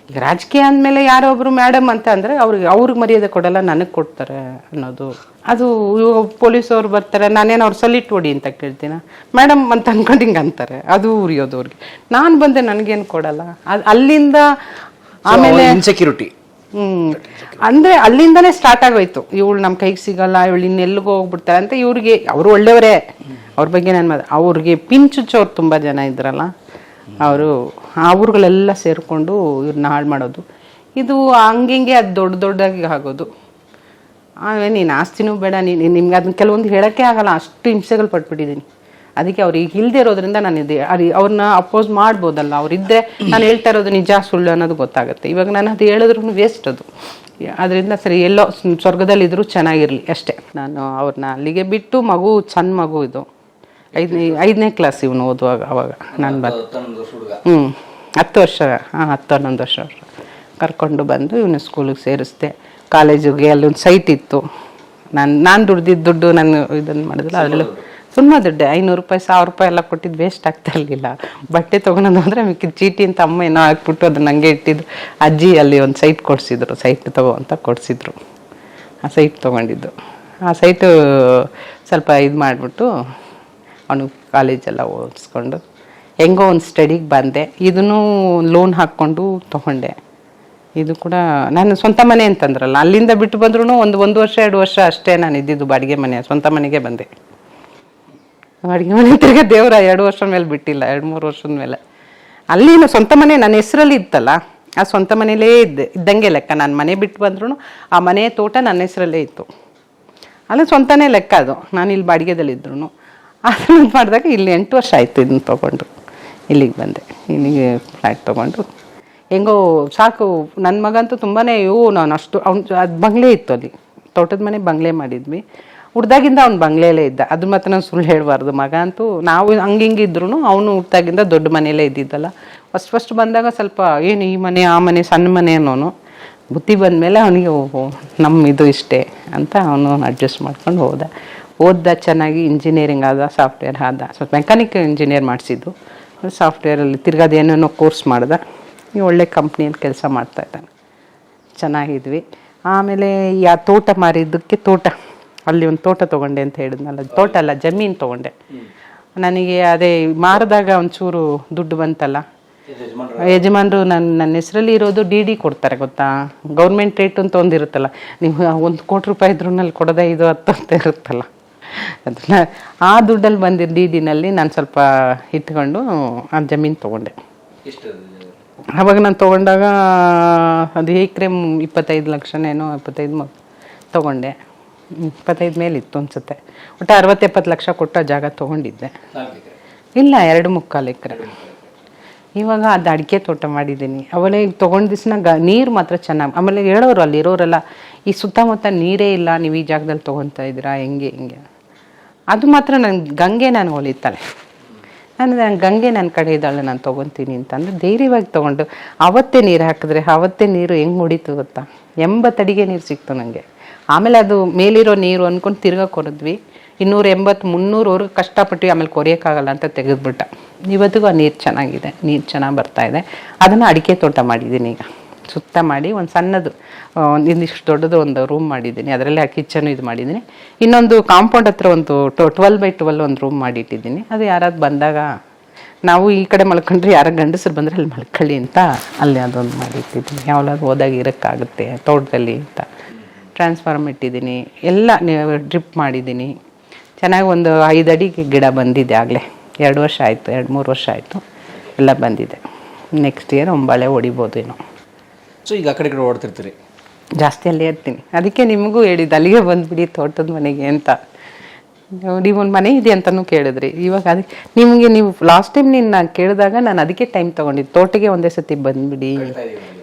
ಈಗ ರಾಜಕೀಯ ಅಂದಮೇಲೆ ಯಾರೋ ಒಬ್ರು ಮೇಡಮ್ ಅಂತ ಅಂದರೆ ಅವ್ರಿಗೆ ಮರ್ಯಾದೆ ಕೊಡಲ್ಲ, ನನಗೆ ಕೊಡ್ತಾರೆ ಅನ್ನೋದು. ಅದು ಪೊಲೀಸವ್ರು ಬರ್ತಾರೆ, ನಾನೇನು ಅವ್ರು ಸಲಿಟ್ ಹೊಡಿ ಅಂತ ಕೇಳ್ತೀನಿ, ಮೇಡಮ್ ಅಂತ ಅನ್ಕೊಂಡು ಹಿಂಗೆ ಅಂತಾರೆ, ಅದು ಉರಿಯೋದು ಅವ್ರಿಗೆ. ನಾನು ಬಂದೆ ನನಗೇನು ಕೊಡಲ್ಲ. ಅಲ್ಲಿಂದ ಆಮೇಲೆ ಇನ್ಸೆಕ್ಯೂರಿಟಿ ಅಂದರೆ ಅಲ್ಲಿಂದನೇ ಸ್ಟಾರ್ಟ್ ಆಗೋಯ್ತು. ಇವಳು ನಮ್ಮ ಕೈಗೆ ಸಿಗಲ್ಲ, ಇವಳು ಇನ್ನೆಲ್ಲಿಗೂ ಹೋಗ್ಬಿಡ್ತಾರೆ ಅಂತ. ಇವ್ರಿಗೆ ಅವರು ಒಳ್ಳೆಯವರೇ, ಅವ್ರ ಬಗ್ಗೆ ನಾನು ಅವ್ರಿಗೆ ಪಿಂಚುಚ್ಚೋರು ತುಂಬ ಜನ ಇದ್ರಲ್ಲ, ಅವ್ರುಗಳೆಲ್ಲ ಸೇರಿಕೊಂಡು ಇವ್ರನ್ನ ಹಾಳು ಮಾಡೋದು. ಇದು ಹಂಗೆ ಅದು ದೊಡ್ಡದಾಗಿ ಆಗೋದು. ಆಮೇಲೆ ನೀನು ಆಸ್ತಿನೂ ಬೇಡ, ನಿಮ್ಗೆ ಅದನ್ನ ಕೆಲವೊಂದು ಹೇಳೋಕ್ಕೆ ಆಗಲ್ಲ, ಅಷ್ಟು ಹಿಂಸೆಗಳು ಪಟ್ಬಿಟ್ಟಿದ್ದೀನಿ. ಅದಕ್ಕೆ ಅವ್ರು ಈಗ ಇಲ್ಲದೆ ಇರೋದ್ರಿಂದ ನಾನು ಅವ್ರನ್ನ ಅಪೋಸ್ ಮಾಡ್ಬೋದಲ್ಲ, ಅವ್ರಿದ್ದರೆ ನಾನು ಹೇಳ್ತಾ ಇರೋದು ನಿಜ ಸುಳ್ಳು ಅನ್ನೋದು ಗೊತ್ತಾಗುತ್ತೆ. ಇವಾಗ ನಾನು ಅದು ಹೇಳಿದ್ರು ವೇಸ್ಟ್ ಅದು. ಅದರಿಂದ ಸರಿ ಎಲ್ಲೋ ಸ್ವರ್ಗದಲ್ಲಿದ್ದರೂ ಚೆನ್ನಾಗಿರಲಿ ಅಷ್ಟೇ. ನಾನು ಅವ್ರನ್ನ ಅಲ್ಲಿಗೆ ಬಿಟ್ಟು ಮಗು ಸಣ್ಣ ಮಗು ಇದು 5ನೇ ಕ್ಲಾಸ್ ಇವನು ಓದುವಾಗ ಅವಾಗ ನಾನು ಬಂದು 10 ವರ್ಷ 11 ವರ್ಷ ಕರ್ಕೊಂಡು ಬಂದು ಇವನು ಸ್ಕೂಲಿಗೆ ಸೇರಿಸ್ದೆ. ಕಾಲೇಜಿಗೆ ಅಲ್ಲೊಂದು ಸೈಟ್ ಇತ್ತು. ನಾನು ದುಡ್ದಿದ್ದು ದುಡ್ಡು ನಾನು ಇದನ್ನು ಮಾಡಿದ್ರೆ ಅದರಲ್ಲೂ ತುಂಬ ದುಡ್ಡು 500 ರೂಪಾಯಿ 1000 ರೂಪಾಯಿ ಎಲ್ಲ ಕೊಟ್ಟಿದ್ದು ವೇಸ್ಟ್ ಆಗ್ತಾ ಇರಲಿಲ್ಲ. ಬಟ್ಟೆ ತೊಗೊಳೋದು ಅಂದರೆ ಮಿಕ್ಕಿದ ಚೀಟಿ ಅಂತ ಅಮ್ಮ ಏನೋ ಹಾಕ್ಬಿಟ್ಟು ಅದನ್ನ ನನಗೆ ಇಟ್ಟಿದ್ದು. ಅಜ್ಜಿ ಅಲ್ಲಿ ಒಂದು ಸೈಟ್ ಕೊಡಿಸಿದ್ರು, ಸೈಟ್ ತಗೋ ಅಂತ ಕೊಡಿಸಿದ್ರು. ಆ ಸೈಟ್ ತೊಗೊಂಡಿದ್ದು. ಆ ಸೈಟು ಸ್ವಲ್ಪ ಇದು ಮಾಡಿಬಿಟ್ಟು ಅವನು ಕಾಲೇಜೆಲ್ಲ ಓದಿಸ್ಕೊಂಡು ಹೆಂಗೋ ಒಂದು ಸ್ಟಡಿಗೆ ಬಂದೆ. ಇದನ್ನು ಲೋನ್ ಹಾಕ್ಕೊಂಡು ತೊಗೊಂಡೆ. ಇದು ಕೂಡ ನಾನು ಸ್ವಂತ ಮನೆ ಅಂತಂದ್ರಲ್ಲ, ಅಲ್ಲಿಂದ ಬಿಟ್ಟು ಬಂದ್ರೂ ಒಂದು ವರ್ಷ 2 ವರ್ಷ ಅಷ್ಟೇ ನಾನು ಇದ್ದಿದ್ದು ಬಾಡಿಗೆ ಮನೆ. ಸ್ವಂತ ಮನೆಗೆ ಬಂದೆ. ಬಾಡಿಗೆ ಮನೆ ತಿರ್ಗ ದೇವ್ರ 2 ವರ್ಷದ ಮೇಲೆ ಬಿಟ್ಟಿಲ್ಲ, 2-3 ವರ್ಷದ ಮೇಲೆ. ಅಲ್ಲಿನ ಸ್ವಂತ ಮನೆ ನನ್ನ ಹೆಸರಲ್ಲಿ ಇತ್ತಲ್ಲ, ಆ ಸ್ವಂತ ಮನೇಲೇ ಇದ್ದಂಗೆ ಲೆಕ್ಕ. ನಾನು ಮನೆ ಬಿಟ್ಟು ಬಂದ್ರೂ ಆ ಮನೆ ತೋಟ ನನ್ನ ಹೆಸರಲ್ಲೇ ಇತ್ತು. ಅಲ್ಲಿ ಸ್ವಂತನೇ ಲೆಕ್ಕ ಅದು. ನಾನು ಇಲ್ಲಿ ಬಾಡಿಗೆದಲ್ಲಿದ್ದರು. ಅದನ್ನು ಮಾಡಿದಾಗ ಇಲ್ಲಿ 8 ವರ್ಷ ಆಯಿತು ಇದನ್ನು ತೊಗೊಂಡು ಇಲ್ಲಿಗೆ ಬಂದೆ. ಇಲ್ಲಿಗೆ ಫ್ಲ್ಯಾಟ್ ತೊಗೊಂಡು ಹೆಂಗೋ ಸಾಕು. ನನ್ನ ಮಗಂತೂ ತುಂಬಾ ನಾನು ಅಷ್ಟು ಅದು ಬಂಗ್ಲೆ ಇತ್ತು ಅಲ್ಲಿ, ತೋಟದ ಮನೆ ಬಂಗ್ಲೆ ಮಾಡಿದ್ವಿ. ಹುಡ್ದಾಗಿಂದ ಅವ್ನು ಬಂಗ್ಲೆಯಲ್ಲೇ ಇದ್ದ. ಅದು ಮಾತ್ರ ನಾನು ಸುಳ್ಳು ಹೇಳಬಾರ್ದು. ಮಗ ಅಂತೂ ನಾವು ಹಿಂಗಿದ್ರು ಅವನು ಹುಡ್ದಾಗಿಂದ ದೊಡ್ಡ ಮನೆಯಲ್ಲೇ ಇದ್ದಿದ್ದಲ್ಲ. ಫಸ್ಟ್ ಬಂದಾಗ ಸ್ವಲ್ಪ ಏನು ಈ ಮನೆ ಆ ಮನೆ ಸಣ್ಣ ಮನೆ ಅನ್ನೋನು ಬುದ್ಧಿ ಬಂದಮೇಲೆ ಅವನಿಗೆ ನಮ್ಮ ಇದು ಇಷ್ಟೇ ಅಂತ ಅವನು ಅಡ್ಜಸ್ಟ್ ಮಾಡ್ಕೊಂಡು ಓದ್ದ ಚೆನ್ನಾಗಿ. ಇಂಜಿನಿಯರಿಂಗ್ ಆದ, ಸಾಫ್ಟ್ವೇರ್ ಆದ. ಸ್ವಲ್ಪ ಮೆಕ್ಯಾನಿಕ್ ಇಂಜಿನಿಯರ್ ಮಾಡಿಸಿದ್ದು, ಸಾಫ್ಟ್ವೇರಲ್ಲಿ ತಿರ್ಗಾದ ಏನೇನೋ ಕೋರ್ಸ್ ಮಾಡ್ದೆ. ಒಳ್ಳೆ ಕಂಪ್ನಿಯಲ್ಲಿ ಕೆಲಸ ಮಾಡ್ತಾಯಿದ್ದಾನೆ. ಚೆನ್ನಾಗಿದ್ವಿ. ಆಮೇಲೆ ತೋಟ ಮಾರಿದ್ದಕ್ಕೆ ಅಲ್ಲಿ ಒಂದು ತೋಟ ತೊಗೊಂಡೆ ಅಂತ ಹೇಳಿದ್ನಲ್ಲ, ತೋಟ ಅಲ್ಲ ಜಮೀನು ತೊಗೊಂಡೆ. ನನಗೆ ಅದೇ ಮಾರಿದಾಗ ಒಂಚೂರು ದುಡ್ಡು ಬಂತಲ್ಲ, ಯಜಮಾನರು ನನ್ನ ಹೆಸರಲ್ಲಿ ಇರೋದು DD ಕೊಡ್ತಾರೆ ಗೊತ್ತಾ. ಗೌರ್ಮೆಂಟ್ ರೇಟ್ ಅಂತ ಒಂದಿರುತ್ತಲ್ಲ, ನೀವು 1 ಕೋಟಿ ರೂಪಾಯಿ ಇದ್ರೂ ಕೊಡೋದೇ 5-10 ಅಂತ ಇರುತ್ತಲ್ಲ, ಅದನ್ನ ಆ ದುಡ್ಡಲ್ಲಿ ಬಂದಿದ್ದು DDನಲ್ಲಿ ನಾನು ಸ್ವಲ್ಪ ಇಟ್ಕೊಂಡು ಆ ಜಮೀನು ತೊಗೊಂಡೆ. ಆವಾಗ ನಾನು ತೊಗೊಂಡಾಗ ಅದು ಏಕ್ರೆ 25 ಲಕ್ಷನೇನೋ 25 ತೊಗೊಂಡೆ. 25 ಮೇಲಿತ್ತು ಅನ್ಸುತ್ತೆ. ಒಟ್ಟು 60-70 ಲಕ್ಷ ಕೊಟ್ಟು ಆ ಜಾಗ ತೊಗೊಂಡಿದ್ದೆ. ಇಲ್ಲ 2-3 ಎಕರೆ. ಇವಾಗ ಅದು ಅಡಿಕೆ ತೋಟ ಮಾಡಿದ್ದೀನಿ. ಅವಲೇ ತೊಗೊಂಡು ದಿವ್ಸನ ನೀರು ಮಾತ್ರ ಚೆನ್ನಾಗಿ. ಆಮೇಲೆ ಹೇಳೋರು ಅಲ್ಲಿ ಇರೋರೆಲ್ಲ, ಈ ಸುತ್ತಮುತ್ತ ನೀರೇ ಇಲ್ಲ, ನೀವು ಈ ಜಾಗದಲ್ಲಿ ತೊಗೊತಾ ಇದ್ದೀರಾ ಹೆಂಗೆ ಅದು ಮಾತ್ರ ಗಂಗೆ ನನಗೆ ಹೊಲಿತಾಳೆ. ನಾನು ಗಂಗೆ ನನ್ನ ಕಡೆ ಇದ್ದಾಳೆ, ನಾನು ತೊಗೊತೀನಿ ಅಂತಂದ್ರೆ ಧೈರ್ಯವಾಗಿ ತೊಗೊಂಡು ಅವತ್ತೇ ನೀರು ಹಾಕಿದ್ರೆ ಅವತ್ತೇ ನೀರು ಹೆಂಗೆ ಹೊಡಿತು ಗೊತ್ತಾ. 80 ಅಡಿಗೆ ನೀರು ಸಿಕ್ತು ನನಗೆ. ಆಮೇಲೆ ಅದು ಮೇಲಿರೋ ನೀರು ಅಂದ್ಕೊಂಡು ತಿರ್ಗಾ ಕೊರಿದ್ವಿ. 280-300 ಕಷ್ಟಪಟ್ಟು ಆಮೇಲೆ ಕೊರಿಯೋಕ್ಕಾಗಲ್ಲ ಅಂತ ತೆಗೆದ್ಬಿಟ್ಟ. ಇವತ್ತಿಗೂ ಆ ನೀರು ಚೆನ್ನಾಗಿದೆ, ನೀರು ಚೆನ್ನಾಗಿ ಬರ್ತಾಯಿದೆ. ಅದನ್ನು ಅಡಿಕೆ ತೋಟ ಮಾಡಿದ್ದೀನಿ ಈಗ. ಸುತ್ತ ಮಾಡಿ ಒಂದು ಸಣ್ಣದು ಇಂದಿಷ್ಟು ದೊಡ್ಡದು ಒಂದು ರೂಮ್ ಮಾಡಿದ್ದೀನಿ. ಅದರಲ್ಲಿ ಆ ಕಿಚನ್ ಇದು ಮಾಡಿದ್ದೀನಿ. ಇನ್ನೊಂದು ಕಾಂಪೌಂಡ್ ಹತ್ರ ಒಂದು 12x12 ಒಂದು ರೂಮ್ ಮಾಡಿಟ್ಟಿದ್ದೀನಿ. ಅದು ಯಾರಾದ್ರು ಬಂದಾಗ ನಾವು ಈ ಕಡೆ ಮಲ್ಕೊಂಡ್ರೆ ಯಾರ ಗಂಡಸರು ಬಂದರೆ ಅಲ್ಲಿ ಮಲ್ಕೊಳ್ಳಿ ಅಂತ ಅಲ್ಲಿ ಅದೊಂದು ಮಾಡಿಟ್ಟಿದ್ದೀನಿ. ಯಾವಾಗಾದ್ರೂ ಹೋದಾಗ ಇರೋಕ್ಕಾಗುತ್ತೆ ತೋಟದಲ್ಲಿ ಅಂತ. ಟ್ರಾನ್ಸ್ಫಾರ್ಮ್ ಇಟ್ಟಿದ್ದೀನಿ, ಎಲ್ಲ ಡ್ರಿಪ್ ಮಾಡಿದ್ದೀನಿ. ಚೆನ್ನಾಗಿ ಒಂದು 5 ಅಡಿಗೆ ಗಿಡ ಬಂದಿದೆ ಆಗಲೇ. 2 ವರ್ಷ ಆಯಿತು, 2-3 ವರ್ಷ ಆಯಿತು, ಎಲ್ಲ ಬಂದಿದೆ. ನೆಕ್ಸ್ಟ್ ಇಯರ್ ಒಂಬಳೆ ಹೊಡಿಬೋದು ಏನೋ. ಸೊ ಈಗ ಆ ಕಡೆ ಓಡ್ತಿರ್ತೀರಿ? ಜಾಸ್ತಿ ಅಲ್ಲೇ ಇರ್ತೀನಿ. ಅದಕ್ಕೆ ನಿಮಗೂ ಹೇಳಿದ್ದು ಅಲ್ಲಿಗೆ ಬಂದುಬಿಡಿ ತೋಟದ ಮನೆಗೆ ಅಂತ. ನೀವೊಂದು ಮನೆ ಇದೆ ಅಂತಲೂ ಕೇಳಿದ್ರಿ. ಇವಾಗ ಅದಕ್ಕೆ ನೀವು ಲಾಸ್ಟ್ ಟೈಮ್ ನಾನು ಕೇಳಿದಾಗ ನಾನು ಅದಕ್ಕೆ ಟೈಮ್ ತೊಗೊಂಡಿದ್ದು. ತೋಟಕ್ಕೆ ಒಂದೇ ಸತಿ ಬಂದುಬಿಡಿ,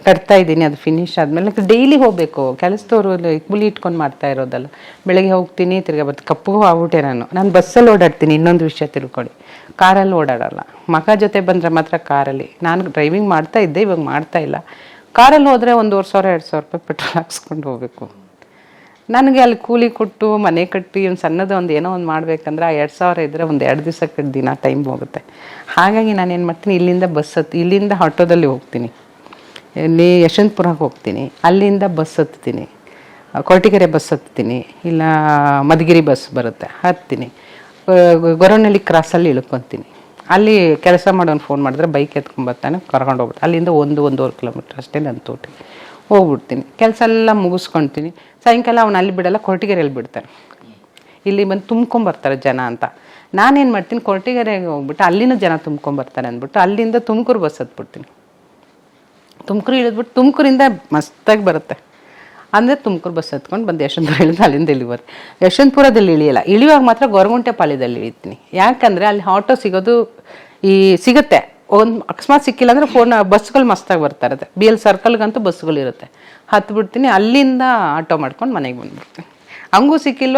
ಕಟ್ತಾ ಇದ್ದೀನಿ. ಅದು ಫಿನಿಶ್ ಆದಮೇಲೆ ಡೈಲಿ ಹೋಗಬೇಕು. ಕೆಲಸದವರು ಇಕ್ಬುಲಿ ಇಟ್ಕೊಂಡು ಮಾಡ್ತಾ ಇರೋದಲ್ಲ. ಬೆಳಗ್ಗೆ ಹೋಗ್ತೀನಿ, ತಿರ್ಗಾ ಬರ್ತೀನಿ. ಕಪ್ಪಗೂ ಆಗ್ಬಿಟ್ಟೆ ನಾನು ಬಸ್ಸಲ್ಲಿ ಓಡಾಡ್ತೀನಿ. ಇನ್ನೊಂದು ವಿಷಯ ತಿಳ್ಕೊಳ್ಳಿ, ಕಾರಲ್ಲಿ ಓಡಾಡಲ್ಲ. ಮಗ ಜೊತೆ ಬಂದರೆ ಮಾತ್ರ ಕಾರಲ್ಲಿ. ನಾನು ಡ್ರೈವಿಂಗ್ ಮಾಡ್ತಾ ಇದ್ದೆ, ಇವಾಗ ಮಾಡ್ತಾ ಇಲ್ಲ. ಕಾರಲ್ಲಿ ಹೋದರೆ 1,500-2,000 ರೂಪಾಯಿ ಪೆಟ್ರೋಲ್ ಹಾಕ್ಸ್ಕೊಂಡು ಹೋಗಬೇಕು. ನನಗೆ ಅಲ್ಲಿ ಕೂಲಿ ಕೊಟ್ಟು ಮನೆ ಕಟ್ಟಿ ಒಂದು ಸಣ್ಣದು ಒಂದು ಏನೋ ಒಂದು ಮಾಡಬೇಕಂದ್ರೆ ಆ 2,000 ಇದ್ದರೆ ಒಂದು 2 ದಿವಸಕ್ಕೆ ದಿನ ಟೈಮ್ ಹೋಗುತ್ತೆ. ಹಾಗಾಗಿ ನಾನೇನು ಮಾಡ್ತೀನಿ, ಇಲ್ಲಿಂದ ಆಟೋದಲ್ಲಿ ಹೋಗ್ತೀನಿ. ಇಲ್ಲಿ ಯಶವಂತಪುರಕ್ಕೆ ಹೋಗ್ತೀನಿ, ಅಲ್ಲಿಂದ ಬಸ್ ಹತ್ತೀನಿ, ಕೊರಟಗೆರೆ ಬಸ್ ಹತ್ತೀನಿ, ಇಲ್ಲ ಮಧುಗಿರಿ ಬಸ್ ಬರುತ್ತೆ ಹತ್ತೀನಿ, ಗೊರವನಹಳ್ಳಿ ಕ್ರಾಸಲ್ಲಿ ಇಳ್ಕೊತೀನಿ. ಅಲ್ಲಿ ಕೆಲಸ ಮಾಡೋನು ಫೋನ್ ಮಾಡಿದ್ರೆ ಬೈಕ್ ಎತ್ಕೊಂಬರ್ತಾನೆ, ಕರ್ಕೊಂಡು ಹೋಗ್ಬಿಟ್ಟು ಅಲ್ಲಿಂದ 1-1.5 ಕಿಲೋಮೀಟ್ರ್ ಅಷ್ಟೇ ನನ್ನ ತೋಟಕ್ಕೆ ಹೋಗ್ಬಿಡ್ತೀನಿ. ಕೆಲಸ ಎಲ್ಲ ಮುಗಿಸ್ಕೊಳ್ತೀನಿ. ಸಾಯಂಕಾಲ ಅವನು ಅಲ್ಲಿ ಬಿಡಲ್ಲ, ಕೊರಟಗೆರೆಯಲ್ಲಿ ಬಿಡ್ತಾನೆ. ಇಲ್ಲಿ ಬಂದು ತುಂಬ್ಕೊಂಬರ್ತಾರೆ ಜನ ಅಂತ. ನಾನೇನು ಮಾಡ್ತೀನಿ, ಕೊರಟಗೆರೆಗೆ ಹೋಗ್ಬಿಟ್ಟು ಅಲ್ಲಿನ ಜನ ತುಂಬ್ಕೊಂಬರ್ತಾರೆ ಅಂದ್ಬಿಟ್ಟು ಅಲ್ಲಿಂದ ತುಮಕೂರು ಬಸ್ ಹತ್ಬಿಡ್ತೀನಿ. ತುಮಕೂರು ಇಳಿದ್ಬಿಟ್ಟು ತುಮಕೂರಿಂದ ಮಸ್ತಾಗಿ ಬರುತ್ತೆ. ಅಂದರೆ ತುಮಕೂರು ಬಸ್ ಹತ್ಕೊಂಡು ಬಂದು ಯಶವಂತಪುರ ಇಳಿದು ಅಲ್ಲಿಂದ ಇಳಿವರೆ. ಯಶವಂತಪುರದಲ್ಲಿ ಇಳಿಯಲ್ಲ, ಇಳಿಯುವಾಗ ಮಾತ್ರ ಗೊರಗುಂಟೆ ಪಾಳ್ಯದಲ್ಲಿ ಇಳಿತೀನಿ. ಯಾಕಂದರೆ ಅಲ್ಲಿ ಆಟೋ ಸಿಗೋದು ಸಿಗುತ್ತೆ. ಒಂದು ಅಕಸ್ಮಾತ್ ಸಿಕ್ಕಿಲ್ಲ ಅಂದರೆ ಬಸ್ಗಳು ಮಸ್ತಾಗಿ ಬರ್ತಾ ಇರುತ್ತೆ. BL ಸರ್ಕಲ್ಗಂತೂ ಬಸ್ಗಳಿರುತ್ತೆ. ಹತ್ಬಿಡ್ತೀನಿ, ಅಲ್ಲಿಂದ ಆಟೋ ಮಾಡ್ಕೊಂಡು ಮನೆಗೆ ಬಂದ್ಬಿಡ್ತೀನಿ. ಹಂಗೂ ಸಿಕ್ಕಿಲ್ಲ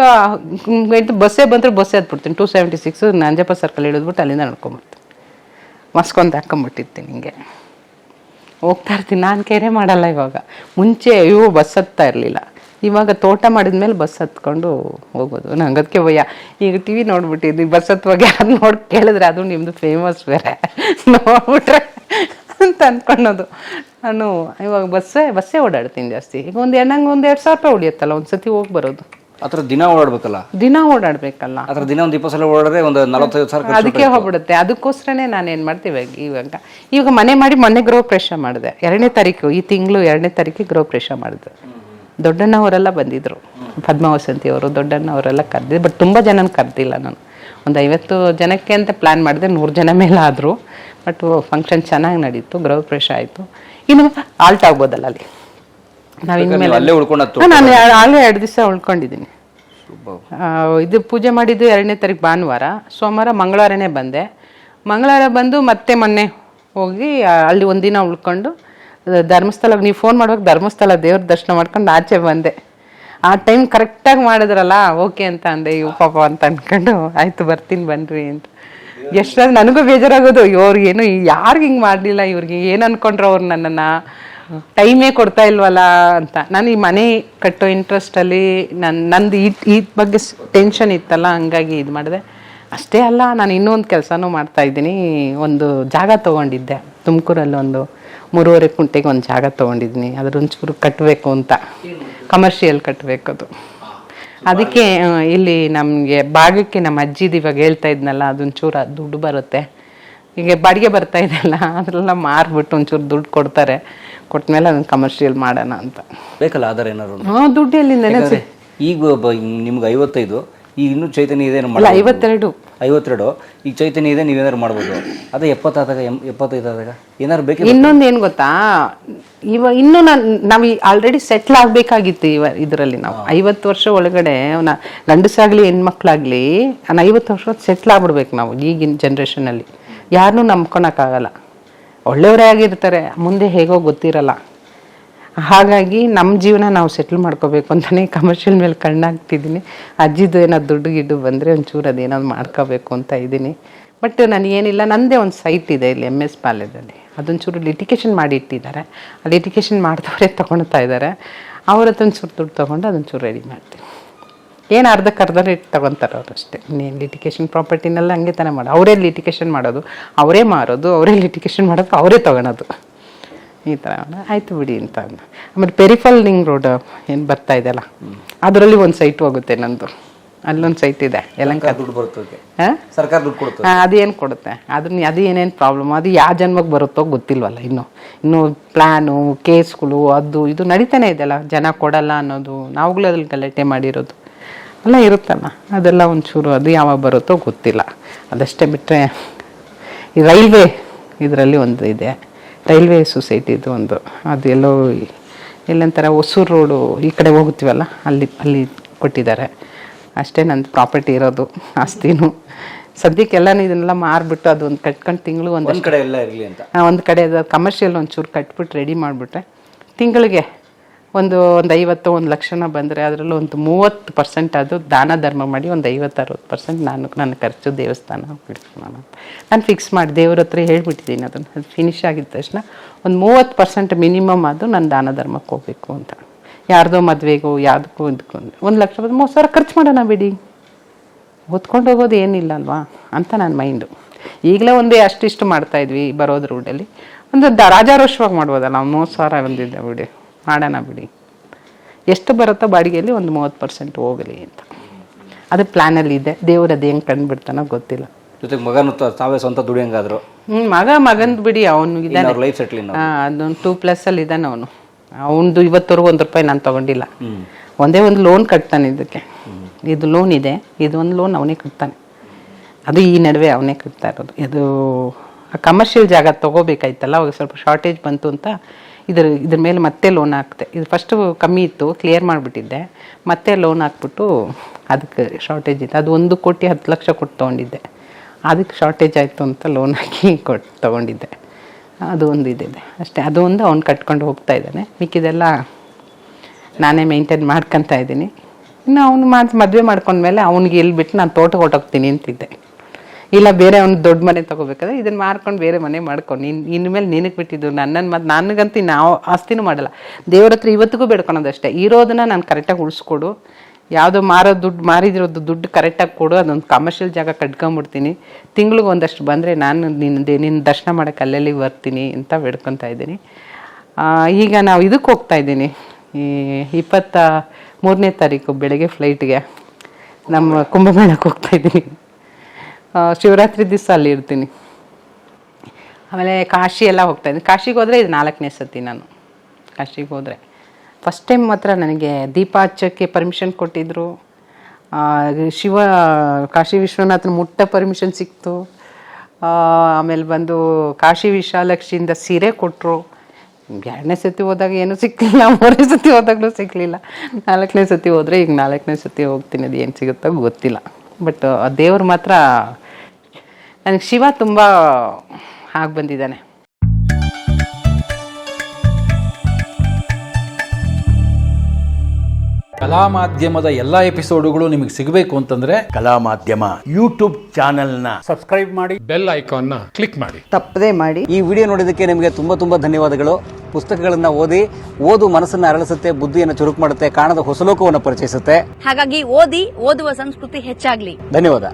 ಬಸ್ಸೇ ಬಂದರೆ ಬಸ್ಸೇ ಹತ್ಬಿಡ್ತೀನಿ. 276 ನಂಜಪ್ಪ ಸರ್ಕಲ್ ಇಳಿದ್ಬಿಟ್ಟು ಅಲ್ಲಿಂದ ನಡ್ಕೊಂಡ್ಬಿಡ್ತೀನಿ. ಮಸ್ಕೊಂತ ಹಾಕೊಂಬಿಟ್ಟಿರ್ತೀನಿ. ಹಿಂಗೆ ಹೋಗ್ತಾ ಇರ್ತೀನಿ. ನಾನು ಕೇರೆ ಮಾಡಲ್ಲ ಇವಾಗ. ಮುಂಚೆ ಬಸ್ ಹತ್ತಾ ಇರಲಿಲ್ಲ. ಇವಾಗ ತೋಟ ಮಾಡಿದ್ಮೇಲೆ ಬಸ್ ಹತ್ಕೊಂಡು ಹೋಗೋದು. ನಂಗೆ ಅದಕ್ಕೆ ಭಯ. ಈಗ TV ನೋಡ್ಬಿಟ್ಟಿದ್ವಿ, ಬಸ್ ಹತ್ತುವಾಗ ಯಾರು ನೋಡಿ ಕೇಳಿದ್ರೆ ಅದು ನಿಮ್ಮದು ಫೇಮಸ್ ಬೇರೆ ನೋಡ್ಬಿಟ್ರೆ ಅಂತ ಅಂದ್ಕೊಳ್ಳೋದು. ನಾನು ಇವಾಗ ಬಸ್ಸೇ ಓಡಾಡ್ತೀನಿ ಜಾಸ್ತಿ. ಈಗ ನಂಗೆ ಒಂದು 2,000 ರೂಪಾಯಿ ಉಳಿಯುತ್ತಲ್ಲ ಒಂದು ಸತಿ ಹೋಗಿ ಬರೋದು. ಆ ಥರ ದಿನ ಓಡಾಡ್ಬೇಕಲ್ಲ, ದಿನ ಓಡಾಡ್ಬೇಕಲ್ಲ. ಆ ಥರ ದಿನ ಒಂದು 20 ಸಲ ಓಡಾಡ್ರೆ ಒಂದು 45,000 ಅದಕ್ಕೆ ಹೋಗ್ಬಿಡುತ್ತೆ. ಅದಕ್ಕೋಸ್ಕರನೇ ನಾನು ಏನು ಮಾಡ್ತೀವಿ ಇವಾಗ ಮನೆ ಮಾಡಿ ಮೊನ್ನೆ ಗೃಹ ಪ್ರವೇಶ ಮಾಡಿದೆ. 2ನೇ ತಾರೀಕು, ಈ ತಿಂಗಳು 2ನೇ ತಾರೀಕಿಗೆ ಗೃಹ ಪ್ರವೇಶ ಮಾಡಿದೆ. ದೊಡ್ಡಣ್ಣವರೆಲ್ಲ ಬಂದಿದ್ರು, ಪದ್ಮಾವಸಂತಿ ಅವರು, ದೊಡ್ಡಣ್ಣವರೆಲ್ಲ ಕರೆದಿದ್ದು. ಬಟ್ ತುಂಬ ಜನನ ಕರೆದಿಲ್ಲ ನಾನು. ಒಂದು 50 ಜನಕ್ಕೆ ಅಂತ ಪ್ಲ್ಯಾನ್ ಮಾಡಿದೆ. 100 ಜನ ಮೇಲೆ ಆದರು. ಬಟ್ ಫಂಕ್ಷನ್ ಚೆನ್ನಾಗಿ ನಡೀತು, ಗೃಹ ಪ್ರವೇಶ ಆಯಿತು. ಇನ್ನು ಆಲ್ಟ್ ಆಗ್ಬೋದಲ್ಲ ಅಲ್ಲಿ. ನಾವು ಇನ್ಮೇಲೆ ನಾನು ಆಗಲೇ 2 ದಿವಸ ಉಳ್ಕೊಂಡಿದ್ದೀನಿ. ಇದು ಪೂಜೆ ಮಾಡಿದ್ದು 2ನೇ ತಾರೀಕು ಭಾನುವಾರ. ಸೋಮವಾರ ಮಂಗಳವಾರನೇ ಬಂದೆ. ಮಂಗಳವಾರ ಬಂದು ಮತ್ತೆ ಮೊನ್ನೆ ಹೋಗಿ ಅಲ್ಲಿ ಒಂದಿನ ಉಳ್ಕೊಂಡು ಧರ್ಮಸ್ಥಳಕ್ಕೆ ನೀವು ಫೋನ್ ಮಾಡುವಾಗ ಧರ್ಮಸ್ಥಳ ದೇವ್ರ ದರ್ಶನ ಮಾಡ್ಕೊಂಡು ಆಚೆ ಬಂದೆ. ಆ ಟೈಮ್ ಕರೆಕ್ಟಾಗಿ ಮಾಡಿದ್ರಲ್ಲ, ಓಕೆ ಅಂತ ಅಂದೆ. ಪಾಪ ಅಂತ ಅಂದ್ಕೊಂಡು ಆಯಿತು ಬರ್ತೀನಿ ಬನ್ನಿರಿ ಅಂತ. ಎಷ್ಟಾದ್ರು ನನಗೂ ಬೇಜಾರಾಗೋದು, ಇವ್ರಿಗೇನು ಯಾರಿಗೆ ಹಿಂಗೆ ಮಾಡಲಿಲ್ಲ, ಇವ್ರಿಗೆ ಏನು ಅಂದ್ಕೊಂಡ್ರು ಅವ್ರು ನನ್ನನ್ನು ಟೈಮೇ ಕೊಡ್ತಾ ಇಲ್ವಲ್ಲ ಅಂತ. ನಾನು ಈ ಮನೆ ಕಟ್ಟೋ ಇಂಟ್ರೆಸ್ಟಲ್ಲಿ ನಂದು ಈ ಬಗ್ಗೆ ಟೆನ್ಷನ್ ಇತ್ತಲ್ಲ, ಹಂಗಾಗಿ ಇದು ಮಾಡಿದೆ. ಅಷ್ಟೇ ಅಲ್ಲ, ನಾನು ಇನ್ನೊಂದು ಕೆಲಸನೂ ಮಾಡ್ತಾಯಿದ್ದೀನಿ. ಒಂದು ಜಾಗ ತೊಗೊಂಡಿದ್ದೆ ತುಮಕೂರಲ್ಲಿ. ಒಂದು 3.5 ಕುಂಟೆಗೆ ಒಂದು ಜಾಗ ತೊಗೊಂಡಿದ್ದೀನಿ. ಅದ್ರೊಂಚೂರು ಕಟ್ಟಬೇಕು ಅಂತ, ಕಮರ್ಷಿಯಲ್ ಕಟ್ಟಬೇಕದು. ಅದಕ್ಕೆ ಇಲ್ಲಿ ನಮಗೆ ಭಾಗಕ್ಕೆ ನಮ್ಮ ಅಜ್ಜಿದು ಇವಾಗ ಹೇಳ್ತಾ ಇದ್ನಲ್ಲ, ಅದೊಂಚೂರು ದುಡ್ಡು ಬರುತ್ತೆ. ಈಗ ಬಾಡಿಗೆ ಬರ್ತಾ ಇದೆಯಲ್ಲ, ಅದರೆಲ್ಲ ಮಾರ್ಬಿಟ್ಟು ಒಂಚೂರು ದುಡ್ಡು ಕೊಡ್ತಾರೆ. ಕೊಟ್ಮೇಲೆ ಅದನ್ನು ಕಮರ್ಷಿಯಲ್ ಮಾಡೋಣ ಅಂತ. ಬೇಕಲ್ಲ ಆಧಾರ ಏನಾದ್ರು? ದುಡ್ಡು ಎಲ್ಲಿಂದ ಈಗ ನಿಮ್ಗೆ 55, ಈಗ ಇನ್ನೂ ಚೈತನ್ಯ ಇದೆ. 52 ಈಗ ಚೈತನ್ಯ ಇದೆ, ನೀವೇನಾದ್ರು ಮಾಡ್ಬೋದು. ಅದೇ 70 ಆದಾಗ 75 ಆದಾಗ ಏನಾದ್ರು ಬೇಕು. ಇನ್ನೊಂದು ಏನು ಗೊತ್ತಾ, ಇನ್ನೂ ನಾವು ಆಲ್ರೆಡಿ ಸೆಟ್ಲ್ ಆಗಬೇಕಾಗಿತ್ತು ಇದರಲ್ಲಿ. ನಾವು 50 ವರ್ಷ ಒಳಗಡೆ ಗಂಡಸಾಗಲಿ ಹೆಣ್ಮಕ್ಳಾಗಲಿ 50 ವರ್ಷ ಸೆಟ್ಲ್ ಆಗ್ಬಿಡ್ಬೇಕು ನಾವು ಈಗಿನ ಜನ್ರೇಷನಲ್ಲಿ. ಯಾರನ್ನೂ ನಂಬ್ಕೊಳಕ್ಕಾಗಲ್ಲ. ಒಳ್ಳೆಯವರೇ ಆಗಿರ್ತಾರೆ, ಮುಂದೆ ಹೇಗೋ ಗೊತ್ತಿರಲ್ಲ. ಹಾಗಾಗಿ ನಮ್ಮ ಜೀವನ ನಾವು ಸೆಟ್ಲ್ ಮಾಡ್ಕೋಬೇಕು ಅಂತಲೇ ಕಮರ್ಷಿಯಲ್ ಮೇಲೆ ಕಣ್ಣಾಗ್ತಿದ್ದೀನಿ. ಅಜ್ಜಿದು ಏನಾದ್ರು ದುಡ್ಡು ಗಿಡ್ಡು ಬಂದರೆ ಒಂಚೂರು ಅದೇನಾದ್ರು ಮಾಡ್ಕೋಬೇಕು ಅಂತ ಇದ್ದೀನಿ. ಬಟ್ ನನಗೇನಿಲ್ಲ, ನನ್ನದೇ ಒಂದು ಸೈಟ್ ಇದೆ ಇಲ್ಲಿ MS ಪಾಳ್ಯದಲ್ಲಿ. ಅದೊಂಚೂರು ಲಿಟಿಗೇಷನ್ ಮಾಡಿ ಇಟ್ಟಿದ್ದಾರೆ. ಆ ಲಿಟಿಗೇಷನ್ ಮಾಡಿದವರೇ ತೊಗೊಳ್ತಾ ಇದ್ದಾರೆ. ಅವ್ರ ಹತ್ರ ಒಂಚೂರು ದುಡ್ಡು ತೊಗೊಂಡು ಅದೊಂಚೂರು ರೆಡಿ ಮಾಡ್ತೀನಿ. ಏನು ಅರ್ಧಕ್ಕೆ ರೇಟ್ ತೊಗೊತಾರೆ ಅವರು ಅಷ್ಟೇ. ಇನ್ನೇನು ಲಿಟಿಗೇಷನ್ ಪ್ರಾಪರ್ಟಿನೆಲ್ಲ ಹಂಗೆ ತಾನೇ ಮಾಡೋದು. ಅವರೇ ಲಿಟಿಗೇಷನ್ ಮಾಡೋದು, ಅವರೇ ಮಾರೋದು, ಅವರೇ ಲಿಟಿಗೇಷನ್ ಮಾಡೋದು, ಅವರೇ ತೊಗೊಳೋದು. ಈ ಥರ ಆಯಿತು ಬಿಡಿ ಅಂತ. ಆಮೇಲೆ ಪೆರಿಫಲ್ ರಿಂಗ್ ರೋಡ್ ಏನು ಬರ್ತಾ ಇದೆಯಲ್ಲ, ಅದರಲ್ಲಿ ಒಂದು ಸೈಟ್ ಹೋಗುತ್ತೆ ನಂದು. ಅಲ್ಲೊಂದು ಸೈಟ್ ಇದೆ ಯಲಹಂಕ. ಸರ್ಕಾರ ದುಡ್ಡು ಕೊಡುತ್ತೆ. ಅದೇನು ಕೊಡುತ್ತೆ, ಅದು ಏನೇನು ಪ್ರಾಬ್ಲಮ್, ಅದು ಯಾವ ಜನ್ಮಕ್ಕೆ ಬರುತ್ತೋ ಗೊತ್ತಿಲ್ವಲ್ಲ. ಇನ್ನೂ ಪ್ಲ್ಯಾನು, ಕೇಸ್ಗಳು, ಅದು ಇದು ನಡೀತಾನೆ ಇದೆಯಲ್ಲ. ಜನ ಕೊಡಲ್ಲ ಅನ್ನೋದು, ನಾವುಗಳು ಅದ್ರಲ್ಲಿ ಗಲಾಟೆ ಮಾಡಿರೋದು ಎಲ್ಲ ಇರುತ್ತಲ್ಲ. ಅದೆಲ್ಲ ಒಂಚೂರು ಅದು ಯಾವಾಗ ಬರುತ್ತೋ ಗೊತ್ತಿಲ್ಲ. ಅದಷ್ಟೇ ಬಿಟ್ಟರೆ ಈ ರೈಲ್ವೆ ಇದರಲ್ಲಿ ಒಂದು ಇದೆ, ರೈಲ್ವೆ ಸೊಸೈಟಿದು ಒಂದು. ಅದು ಎಲ್ಲಂತರ ಹೊಸೂರು ರೋಡು ಈ ಕಡೆ ಹೋಗುತ್ತೀವಲ್ಲ, ಅಲ್ಲಿ ಕೊಟ್ಟಿದ್ದಾರೆ. ಅಷ್ಟೇ ನಂದು ಪ್ರಾಪರ್ಟಿ ಇರೋದು, ಆಸ್ತಿನೂ. ಸದ್ಯಕ್ಕೆಲ್ಲನೂ ಇದನ್ನೆಲ್ಲ ಮಾರಿಬಿಟ್ಟು ಅದು ಒಂದು ಕಟ್ಕೊಂಡು ತಿಂಗಳು ಒಂದು ಕಡೆ ಎಲ್ಲ ಇರಲಿ ಅಂತ ಒಂದು ಕಡೆ ಅದು ಕಮರ್ಷಿಯಲ್ ಒಂಚೂರು ಕಟ್ಬಿಟ್ಟು ರೆಡಿ ಮಾಡಿಬಿಟ್ರೆ ತಿಂಗಳಿಗೆ ಒಂದು 50-1 ಲಕ್ಷನ ಬಂದರೆ ಅದರಲ್ಲಿ ಒಂದು 30% ಅದು ದಾನ ಧರ್ಮ ಮಾಡಿ ಒಂದು 50-60% ನನ್ನ ಖರ್ಚು ದೇವಸ್ಥಾನ ಬಿಡ್ತೀನಿ. ನಾನು ಫಿಕ್ಸ್ ಮಾಡಿ ದೇವ್ರ ಹತ್ರ ಹೇಳ್ಬಿಟ್ಟಿದ್ದೀನಿ. ಅದು ಫಿನಿಶ್ ಆಗಿದ ತಕ್ಷಣ ಒಂದು 30% ಮಿನಿಮಮ್ ಅದು ನಾನು ದಾನ ಧರ್ಮಕ್ಕೆ ಹೋಗಬೇಕು ಅಂತ. ಯಾರ್ದೋ ಮದುವೆಗೋ ಯಾವುದಕ್ಕೂ ಇದಕ್ಕೂ 1 ಲಕ್ಷ 30,000 ಖರ್ಚು ಮಾಡೋಣ ಬಿಡಿ, ಹೊತ್ಕೊಂಡು ಹೋಗೋದು ಏನಿಲ್ಲ ಅಲ್ವಾ ಅಂತ ನನ್ನ ಮೈಂಡು. ಈಗಲೇ ಒಂದೇ ಅಷ್ಟಿಷ್ಟು ಮಾಡ್ತಾಯಿದ್ವಿ ಬರೋದು ರೋಡಲ್ಲಿ. ಒಂದು ರಾಜಾರೋಷವಾಗಿ ಮಾಡ್ಬೋದಲ್ಲ, ನಾವು 30,000 ಬಂದಿದ್ದೆ ಬಿಡಿ, ಮಾಡೋಣ ಬಿಡಿ. ಎಷ್ಟು ಬರುತ್ತೋ ಬಾಡಿಗೆಯಲ್ಲಿ ಒಂದು 30% ಹೋಗಲಿ ಅಂತ ಅದು ಪ್ಲ್ಯಾನಲ್ಲಿ ಇದೆ. ದೇವ್ರು ಅದು ಹೆಂಗೆ ಕಂಡುಬಿಡ್ತಾನೋ ಗೊತ್ತಿಲ್ಲ. ಜೊತೆಗೆ ಮಗನು ತಾವೇ ಸ್ವಂತ ದುಡಿಯಂಗಾದ್ರು. ಮಗಂದು ಬಿಡಿ, ಅವನು ಇದ್ದಾನೆ. ಲೈಫ್ ಸೆಟ್ಲ್ ಅದೊಂದು 2+ ಇದ್ದಾನೆ ಅವನು. ಅವನದು ಇವತ್ತವರೆಗೂ 1 ರೂಪಾಯಿ ನಾನು ತೊಗೊಂಡಿಲ್ಲ. ಒಂದೇ ಒಂದು ಲೋನ್ ಕಟ್ತಾನೆ ಇದಕ್ಕೆ. ಇದು ಲೋನ್ ಇದೆ, ಇದು ಒಂದು ಲೋನ್ ಅವನೇ ಕಟ್ತಾನೆ. ಅದು ಈ ನಡುವೆ ಅವನೇ ಕಟ್ತಾ ಇರೋದು. ಇದು ಕಮರ್ಷಿಯಲ್ ಜಾಗ ತೊಗೋಬೇಕಾಯ್ತಲ್ಲ, ಅವಾಗ ಸ್ವಲ್ಪ ಶಾರ್ಟೇಜ್ ಬಂತು ಅಂತ ಇದ್ರ ಮೇಲೆ ಮತ್ತೆ ಲೋನ್ ಹಾಕ್ತೆ. ಇದು ಫಸ್ಟು ಕಮ್ಮಿ ಇತ್ತು, ಕ್ಲಿಯರ್ ಮಾಡಿಬಿಟ್ಟಿದ್ದೆ. ಮತ್ತೆ ಲೋನ್ ಹಾಕ್ಬಿಟ್ಟು ಅದಕ್ಕೆ ಶಾರ್ಟೇಜ್ ಇತ್ತು. ಅದು 1,10,00,000 ಕೊಟ್ಟು ತೊಗೊಂಡಿದ್ದೆ. ಅದಕ್ಕೆ ಶಾರ್ಟೇಜ್ ಆಯಿತು ಅಂತ ಲೋನ್ ಹಾಕಿ ತೊಗೊಂಡಿದ್ದೆ. ಅದು ಒಂದು ಇದಿದೆ ಅಷ್ಟೇ. ಅದು ಒಂದು ಅವ್ನು ಕಟ್ಕೊಂಡು ಹೋಗ್ತಾ ಇದ್ದಾನೆ. ಮಿಕ್ಕಿದೆಲ್ಲ ನಾನೇ ಮೇಂಟೈನ್ ಮಾಡ್ಕೊತಾ ಇದ್ದೀನಿ. ಇನ್ನು ಅವನು ಮದುವೆ ಮಾಡ್ಕೊಂಡ್ಮೇಲೆ ಅವ್ನಿಗೆ ಎಲ್ಲಿ ಬಿಟ್ಟು ನಾನು ತೋಟಕ್ಕೆ ಹೊಟ್ಟೋಗ್ತೀನಿ ಅಂತಿದ್ದೆ. ಇಲ್ಲ ಬೇರೆ ಅವ್ನು ದೊಡ್ಡ ಮನೆ ತೊಗೋಬೇಕಾದ್ರೆ ಇದನ್ನು ಮಾರ್ಕೊಂಡು ಬೇರೆ ಮನೆ ಮಾಡ್ಕೊಂಡು ಇನ್ಮೇಲೆ ನಿನಗೆ ಬಿಟ್ಟಿದ್ದು ನನಗಂತೂ ನಾವು ಆಸ್ತಿನೂ ಮಾಡಲ್ಲ. ದೇವ್ರ ಹತ್ರ ಇವತ್ತಿಗೂ ಬೇಡ್ಕೊಳೋದಷ್ಟೇ, ಇರೋದನ್ನ ನಾನು ಕರೆಕ್ಟಾಗಿ ಉಳಿಸ್ಕೊಡು. ಯಾವುದೋ ಮಾರಿದಿರೋದು ದುಡ್ಡು ಕರೆಕ್ಟಾಗಿ ಕೊಡು, ಅದೊಂದು ಕಮರ್ಷಿಯಲ್ ಜಾಗ ಕಟ್ಕೊಂಬಿಡ್ತೀನಿ. ತಿಂಗ್ಳಿಗೆ ಒಂದಷ್ಟು ಬಂದರೆ ನಾನು ನಿನ್ನ ದರ್ಶನ ಮಾಡೋಕ್ಕೆ ಅಲ್ಲೆಲ್ಲಿ ಬರ್ತೀನಿ ಅಂತ ಬೇಡ್ಕೊತಾ ಇದ್ದೀನಿ. ಈಗ ನಾವು ಇದಕ್ಕೆ ಹೋಗ್ತಾ ಇದ್ದೀನಿ, ಈ 23ನೇ ತಾರೀಕು ಬೆಳಗ್ಗೆ ಫ್ಲೈಟ್ಗೆ ನಮ್ಮ ಕುಂಭಮೇಳಕ್ಕೆ ಹೋಗ್ತಾ ಇದ್ದೀನಿ. ಶಿವರಾತ್ರಿ ದಿವಸ ಅಲ್ಲಿ ಇರ್ತೀನಿ. ಆಮೇಲೆ ಕಾಶಿ ಎಲ್ಲ ಹೋಗ್ತಾ ಇದ್ದೀನಿ. ಕಾಶಿಗೆ ಹೋದರೆ ಇದು 4ನೇ ಸತಿ ನಾನು ಕಾಶಿಗೆ ಹೋದರೆ. ಫಸ್ಟ್ ಟೈಮ್ ಮಾತ್ರ ನನಗೆ ದೀಪ ಹಚ್ಚೋಕ್ಕೆ ಪರ್ಮಿಷನ್ ಕೊಟ್ಟಿದ್ದರು. ಕಾಶಿ ವಿಶ್ವನಾಥನ ಮುಟ್ಟ ಪರ್ಮಿಷನ್ ಸಿಕ್ತು. ಆಮೇಲೆ ಬಂದು ಕಾಶಿ ವಿಶಾಲಾಕ್ಷಿಯಿಂದ ಸೀರೆ ಕೊಟ್ಟರು. 2ನೇ ಸತಿ ಹೋದಾಗ ಏನೂ ಸಿಕ್ಕಲಿಲ್ಲ, 3ನೇ ಸತಿ ಹೋದಾಗಲೂ ಸಿಕ್ಕಲಿಲ್ಲ. 4ನೇ ಸತಿ ಹೋದರೆ ಈಗ 4ನೇ ಸತಿ ಹೋಗ್ತೀನಿ. ಅದು ಏನು ಸಿಗುತ್ತೋ ಗೊತ್ತಿಲ್ಲ. ಬಟ್ ದೇವ್ರು ಮಾತ್ರ ನನಗೆ ಶಿವ ತುಂಬ ಆಗಿ ಬಂದಿದ್ದಾನೆ. ಕಲಾ ಮಾಧ್ಯಮದ ಎಲ್ಲಾ ಎಪಿಸೋಡುಗಳು ನಿಮಗೆ ಸಿಗಬೇಕು ಅಂತಂದ್ರೆ ಕಲಾ ಮಾಧ್ಯಮ ಯೂಟ್ಯೂಬ್ ಚಾನೆಲ್ನ ಸಬ್ಸ್ಕ್ರೈಬ್ ಮಾಡಿ, ಬೆಲ್ ಐಕಾನ್ನ ಕ್ಲಿಕ್ ಮಾಡಿ. ತಪ್ಪದೇ ಮಾಡಿ. ಈ ವಿಡಿಯೋ ನೋಡಿದ್ದಕ್ಕೆ ನಿಮಗೆ ತುಂಬ ಧನ್ಯವಾದಗಳು. ಪುಸ್ತಕಗಳನ್ನು ಓದು ಮನಸ್ಸನ್ನು ಅರಳಿಸುತ್ತೆ, ಬುದ್ಧಿಯನ್ನು ಚುರುಕು ಮಾಡುತ್ತೆ, ಕಾಣದ ಹೊಸ ಲೋಕವನ್ನು ಪರಿಚಯಿಸುತ್ತೆ. ಹಾಗಾಗಿ ಓದುವ ಸಂಸ್ಕೃತಿ ಹೆಚ್ಚಾಗ್ಲಿ. ಧನ್ಯವಾದ.